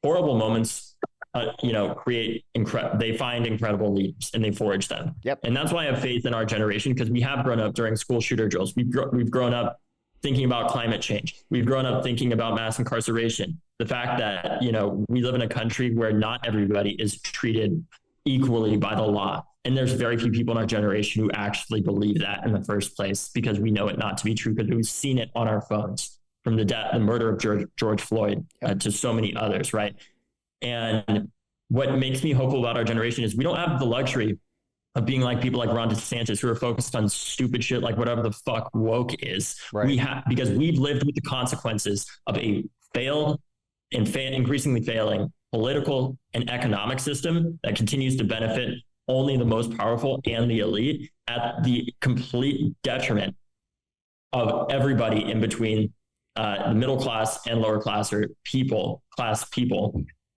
horrible moments, they find incredible leaders and they forge them. Yep. And that's why I have faith in our generation, because we have grown up during school shooter drills. We've grown up thinking about climate change. We've grown up thinking about mass incarceration. The fact that, we live in a country where not everybody is treated equally by the law. And there's very few people in our generation who actually believe that in the first place, because we know it not to be true, because we've seen it on our phones, from the murder of George Floyd to so many others, right? And what makes me hopeful about our generation is we don't have the luxury of being like people like Ron DeSantis, who are focused on stupid shit like whatever the fuck woke is. Right. Because we've lived with the consequences of a failed and increasingly failing political and economic system that continues to benefit only the most powerful and the elite at the complete detriment of everybody in between the middle class and lower class people.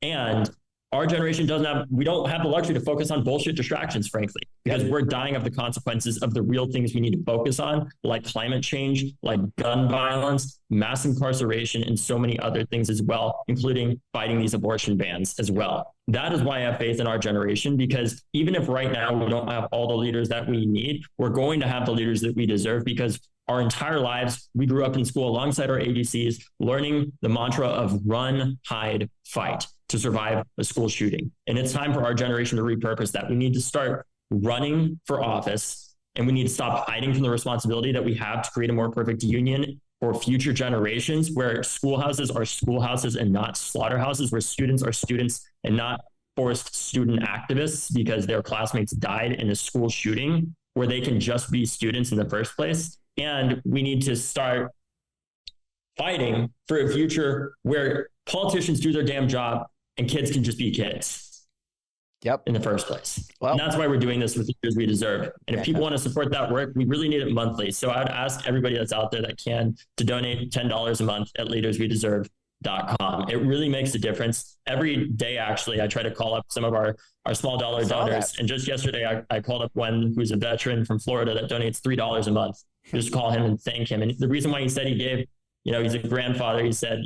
And our generation we don't have the luxury to focus on bullshit distractions, frankly, because we're dying of the consequences of the real things we need to focus on, like climate change, like gun violence, mass incarceration, and so many other things as well, including fighting these abortion bans as well. That is why I have faith in our generation, because even if right now we don't have all the leaders that we need, we're going to have the leaders that we deserve, because our entire lives, we grew up in school alongside our ADCs, learning the mantra of run, hide, fight to survive a school shooting. And it's time for our generation to repurpose that. We need to start running for office, and we need to stop hiding from the responsibility that we have to create a more perfect union for future generations, where schoolhouses are schoolhouses and not slaughterhouses, where students are students and not forced student activists because their classmates died in a school shooting, where they can just be students in the first place. And we need to start fighting for a future where politicians do their damn job and kids can just be kids. Yep. In the first place. Well, and that's why we're doing this with Leaders We Deserve. And if people want to support that work, we really need it monthly. So I'd ask everybody that's out there that can to donate $10 a month at leaderswedeserve.com. It really makes a difference. Every day, actually, I try to call up some of our small dollar donors. And just yesterday, I called up one who's a veteran from Florida that donates $3 a month. Just call him and thank him. And the reason why he said he gave, he's a grandfather. He said,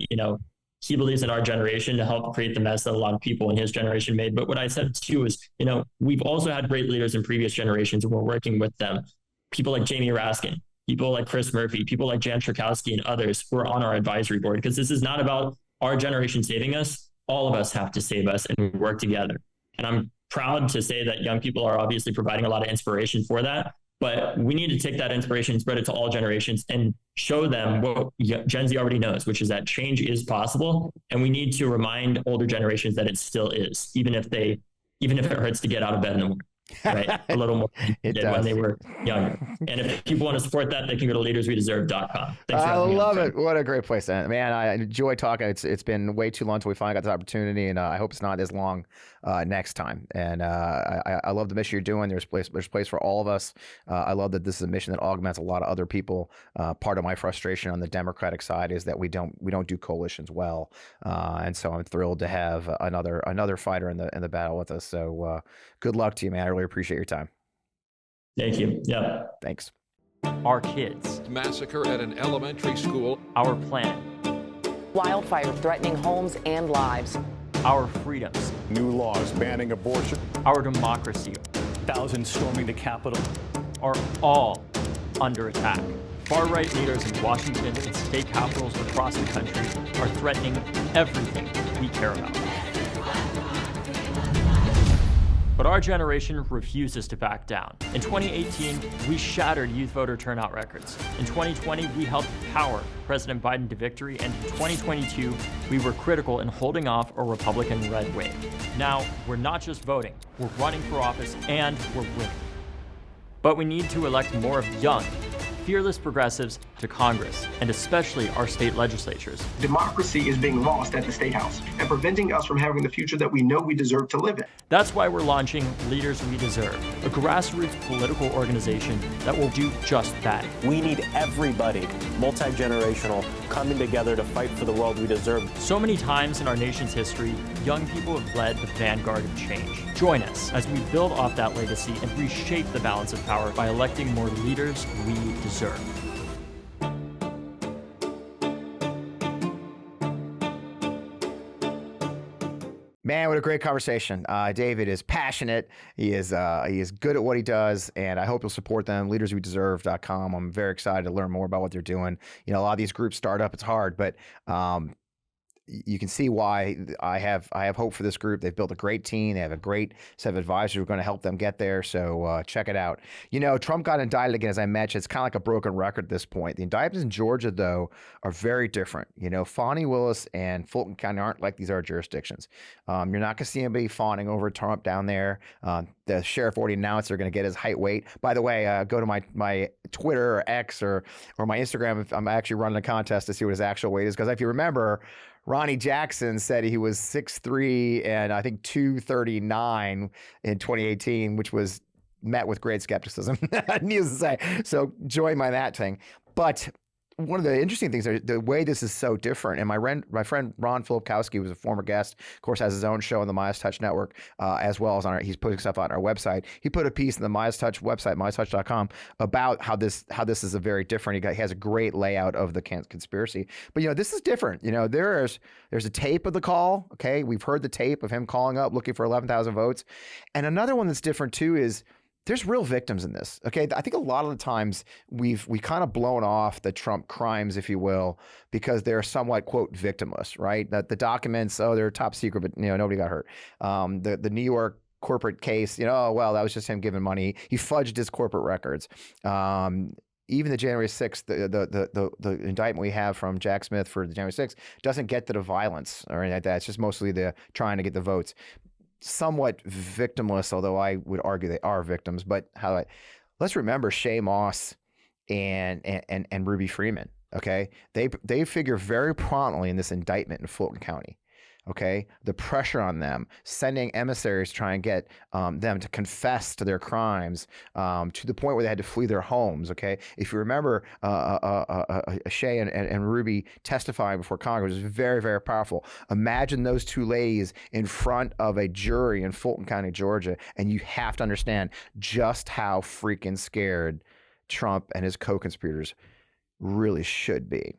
he believes in our generation to help create the mess that a lot of people in his generation made. But what I said too is, we've also had great leaders in previous generations and we're working with them. People like Jamie Raskin, people like Chris Murphy, people like Jan Schakowsky and others who are on our advisory board, because this is not about our generation saving us. All of us have to save us and we work together. And I'm proud to say that young people are obviously providing a lot of inspiration for that. But we need to take that inspiration and spread it to all generations and show them what Gen Z already knows, which is that change is possible. And we need to remind older generations that it still is, even if it hurts to get out of bed in the morning. Right. A little more than when they were younger. And if people want to support that, they can go to leaderswedeserve.com. Thanks for having me. I love it. What a great place. Man, I enjoy talking. It's been way too long until we finally got this opportunity, and I hope it's not as long next time. And I love the mission you're doing. There's place for all of us. I love that this is a mission that augments a lot of other people. Part of my frustration on the Democratic side is that we don't do coalitions well. And so I'm thrilled to have another fighter in the battle with us. So good luck to you, man. I really appreciate your time. Thank you. Yeah. Thanks. Our kids. Massacre at an elementary school. Our planet. Wildfire threatening homes and lives. Our freedoms. New laws banning abortion. Our democracy. Thousands storming the Capitol. Are all under attack. Far-right leaders in Washington and state capitals across the country are threatening everything we care about. But our generation refuses to back down. In 2018, we shattered youth voter turnout records. In 2020, we helped power President Biden to victory, and in 2022, we were critical in holding off a Republican red wave. Now, we're not just voting, we're running for office, and we're winning. But we need to elect more of young, fearless progressives to Congress, and especially our state legislatures. Democracy is being lost at the State House and preventing us from having the future that we know we deserve to live in. That's why we're launching Leaders We Deserve, a grassroots political organization that will do just that. We need everybody, multi-generational, coming together to fight for the world we deserve. So many times in our nation's history, young people have led the vanguard of change. Join us as we build off that legacy and reshape the balance of power by electing more leaders we deserve. Man, what a great conversation. David is passionate. He is good at what he does, and I hope you'll support them. LeadersWeDeserve.com. I'm very excited to learn more about what they're doing. A lot of these groups start up. It's hard, but you can see why I have hope for this group. They've built a great team. They have a great set of advisors who are going to help them get there. So check it out. Trump got indicted again, as I mentioned. It's kind of like a broken record at this point. The indictments in Georgia, though, are very different. Fani Willis and Fulton County aren't like these other jurisdictions. You're not going to see anybody fawning over Trump down there. The sheriff already announced they're going to get his height weight. By the way, go to my Twitter or X or my Instagram. I'm actually running a contest to see what his actual weight is, because if you remember, Ronnie Jackson said he was 6'3" and I think 239 in 2018, which was met with great skepticism, needless to say. So join my that thing. But one of the interesting things is the way this is so different. And my friend Ron Filipkowski, was a former guest, of course, has his own show on the Midas Touch Network, as well as he's putting stuff on our website. He put a piece on the Midas Touch website, MidasTouch.com, about how this is a very different. He has a great layout of the conspiracy. But this is different. There's a tape of the call. Okay, we've heard the tape of him calling up looking for 11,000 votes. And another one that's different too is, there's real victims in this. Okay, I think a lot of the times we kind of blown off the Trump crimes, if you will, because they're somewhat, quote, victimless, right? That the documents, they're top secret, but nobody got hurt. The New York corporate case, well, that was just him giving money. He fudged his corporate records. even the January 6th, the indictment we have from Jack Smith for the January 6th doesn't get to the violence or anything like that. It's just mostly the trying to get the votes. Somewhat victimless, although I would argue they are victims. But let's remember Shay Moss and Ruby Freeman. Okay, they figure very prominently in this indictment in Fulton County. Okay, the pressure on them, sending emissaries to try and get them to confess to their crimes to the point where they had to flee their homes. Okay, if you remember, Shay and Ruby testifying before Congress was very, very powerful. Imagine those two ladies in front of a jury in Fulton County, Georgia, and you have to understand just how freaking scared Trump and his co-conspirators really should be.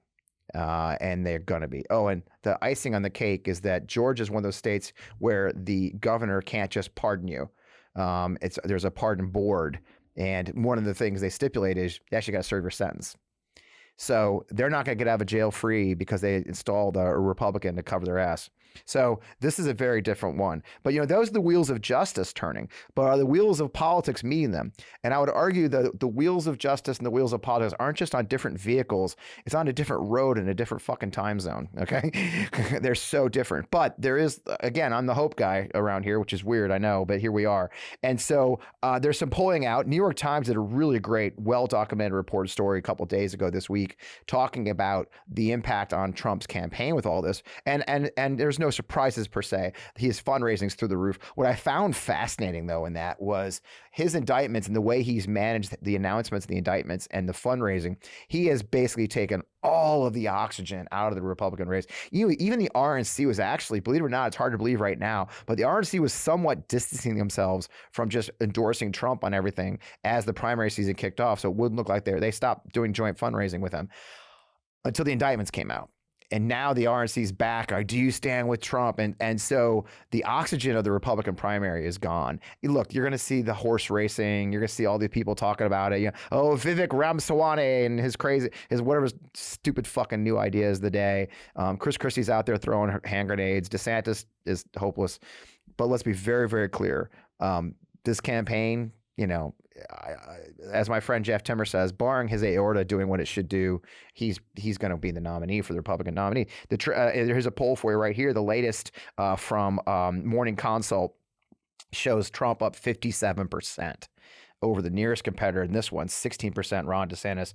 And they're going to be. Oh, and the icing on the cake is that Georgia is one of those states where the governor can't just pardon you. There's a pardon board. And one of the things they stipulate is you actually got to serve your sentence. So they're not going to get out of jail free because they installed a Republican to cover their ass. So this is a very different one. But, those are the wheels of justice turning, but are the wheels of politics meeting them? And I would argue that the wheels of justice and the wheels of politics aren't just on different vehicles. It's on a different road in a different fucking time zone. Okay. They're so different. But there is, again, I'm the hope guy around here, which is weird, I know, but here we are. And so there's some polling out. New York Times did a really great, well-documented reported story a couple of days ago this week talking about the impact on Trump's campaign with all this. And there's no surprises per se. His fundraising's through the roof. What I found fascinating though in that was his indictments and the way he's managed the announcements, the indictments, and the fundraising. He has basically taken all of the oxygen out of the Republican race. Even the RNC was actually, believe it or not, it's hard to believe right now, but the RNC was somewhat distancing themselves from just endorsing Trump on everything as the primary season kicked off. So it wouldn't look like they stopped doing joint fundraising with him until the indictments came out. And now the RNC's back. Do you stand with Trump? And so the oxygen of the Republican primary is gone. Look, you're going to see the horse racing. You're going to see all the people talking about it. Vivek Ramaswamy and his whatever stupid fucking new ideas of the day. Chris Christie's out there throwing hand grenades. DeSantis is hopeless. But let's be very, very clear. This campaign, as my friend Jeff Timmer says, barring his aorta doing what it should do, he's going to be the nominee for the Republican nominee. Here's a poll for you right here. The latest from Morning Consult shows Trump up 57% over the nearest competitor. And this one, 16% Ron DeSantis,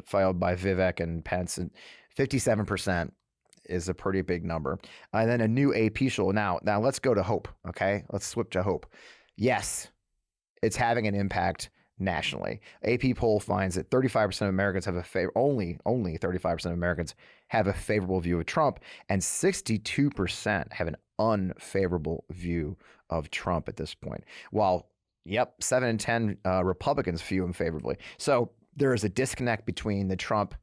followed by Vivek and Pence, and 57% is a pretty big number. And then a new AP poll. Now let's go to hope. Okay, let's switch to hope. Yes, it's having an impact nationally. AP poll finds that 35% of Americans have only 35% of Americans have a favorable view of Trump, and 62% have an unfavorable view of Trump at this point. While 7 in 10 Republicans view him favorably. So there is a disconnect between the Trump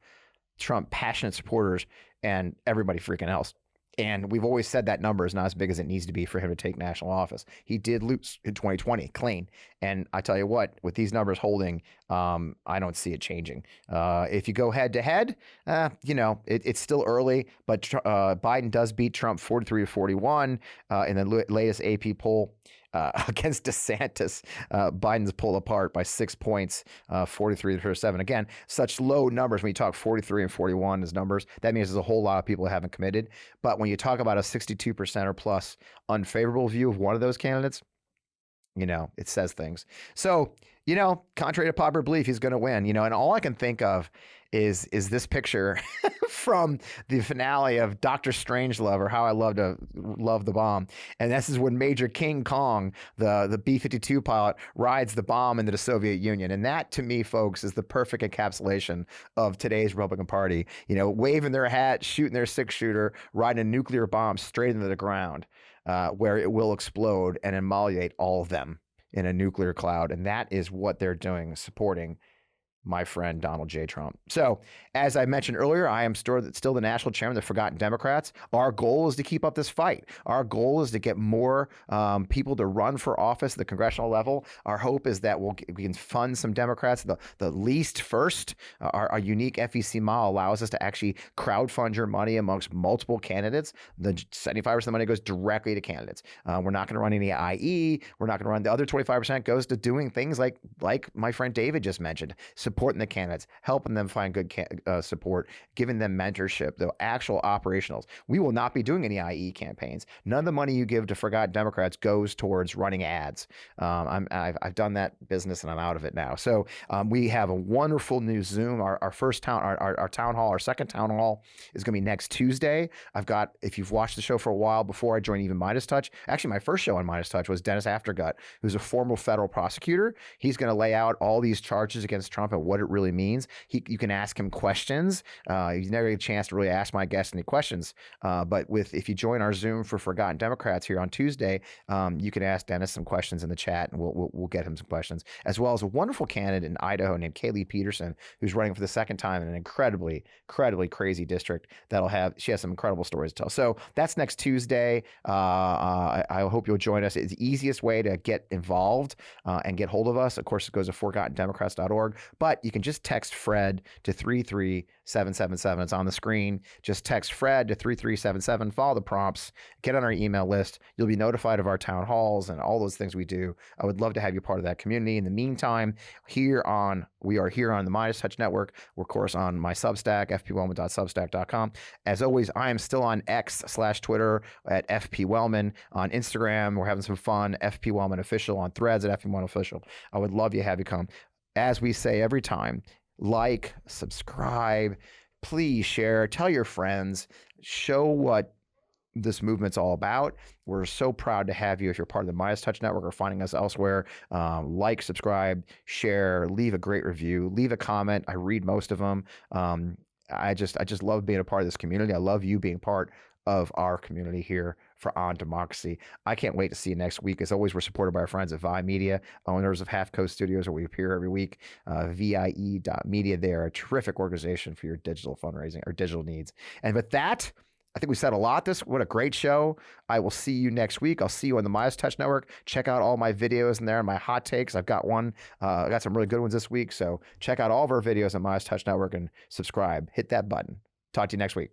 passionate supporters and everybody freaking else. And we've always said that number is not as big as it needs to be for him to take national office. He did lose in 2020, clean. And I tell you what, with these numbers holding, I don't see it changing. If you go head to head, it's still early, but Biden does beat Trump 43-41 in the latest AP poll. Against DeSantis, Biden's pulled apart by 6 points, 43-7. Again, such low numbers. When you talk 43 and 41 as numbers, that means there's a whole lot of people that haven't committed. But when you talk about a 62% or plus unfavorable view of one of those candidates, it says things. So, contrary to popular belief, he's going to win, and all I can think of is this picture from the finale of Dr. Strangelove, or How I Love the Bomb. And this is when Major King Kong, the B-52 pilot, rides the bomb into the Soviet Union. And that, to me, folks, is the perfect encapsulation of today's Republican Party. Waving their hat, shooting their six-shooter, riding a nuclear bomb straight into the ground, where it will explode and immolate all of them in a nuclear cloud. And that is what they're doing, supporting my friend Donald J. Trump. So, as I mentioned earlier, I am still the national chairman of the Forgotten Democrats. Our goal is to keep up this fight. Our goal is to get more people to run for office at the congressional level. Our hope is that we can fund some Democrats. The least first, our unique FEC model allows us to actually crowdfund your money amongst multiple candidates. The 75% of the money goes directly to candidates. We're not going to run any IE. We're not going to run. The other 25% goes to doing things like my friend David just mentioned, supporting the candidates, helping them find good support, giving them mentorship, the actual operationals. We will not be doing any IE campaigns. None of the money you give to Forgotten Democrats goes towards running ads. I've done that business and I'm out of it now. So we have a wonderful new Zoom. Our first town, our town hall, our second town hall is going to be next Tuesday. I've got, if you've watched the show for a while before I joined even Midas Touch, actually my first show on Midas Touch was Dennis Aftergut, who's a former federal prosecutor. He's going to lay out all these charges against Trump and what it really means. You can ask him questions. He's never get a chance to really ask my guests any questions. But if you join our Zoom for Forgotten Democrats here on Tuesday, you can ask Dennis some questions in the chat, and we'll get him some questions, as well as a wonderful candidate in Idaho named Kaylee Peterson, who's running for the second time in an incredibly crazy district she has some incredible stories to tell. So that's next Tuesday. I hope you'll join us. It's the easiest way to get involved and get hold of us. Of course, it goes to forgottendemocrats.org, but you can just text Fred to 33777. It's on the screen. Just text Fred to 3377. Follow the prompts. Get on our email list. You'll be notified of our town halls and all those things we do. I would love to have you part of that community. In the meantime, we are here on the Midas Touch Network. We're, of course, on my Substack, fpwellman.substack.com. As always, I am still on X/Twitter at fpwellman. On Instagram, we're having some fun, fpwellman official. On Threads at fpwellman official. I would love to have you come. As we say every time, like, subscribe, please share, tell your friends, show what this movement's all about. We're so proud to have you if you're part of the Midas Touch Network or finding us elsewhere. Like, subscribe, share, leave a great review, leave a comment. I read most of them. I just love being a part of this community. I love you being part of our community here for On Democracy. I can't wait to see you next week. As always, we're supported by our friends at Vi Media, owners of Half Coast Studios, where we appear every week. VIE.media. They are a terrific organization for your digital fundraising or digital needs. And with that, I think we said a lot. What a great show. I will see you next week. I'll see you on the Midas Touch Network. Check out all my videos in there, my hot takes. I've got one. I got some really good ones this week. So check out all of our videos on Midas Touch Network and subscribe. Hit that button. Talk to you next week.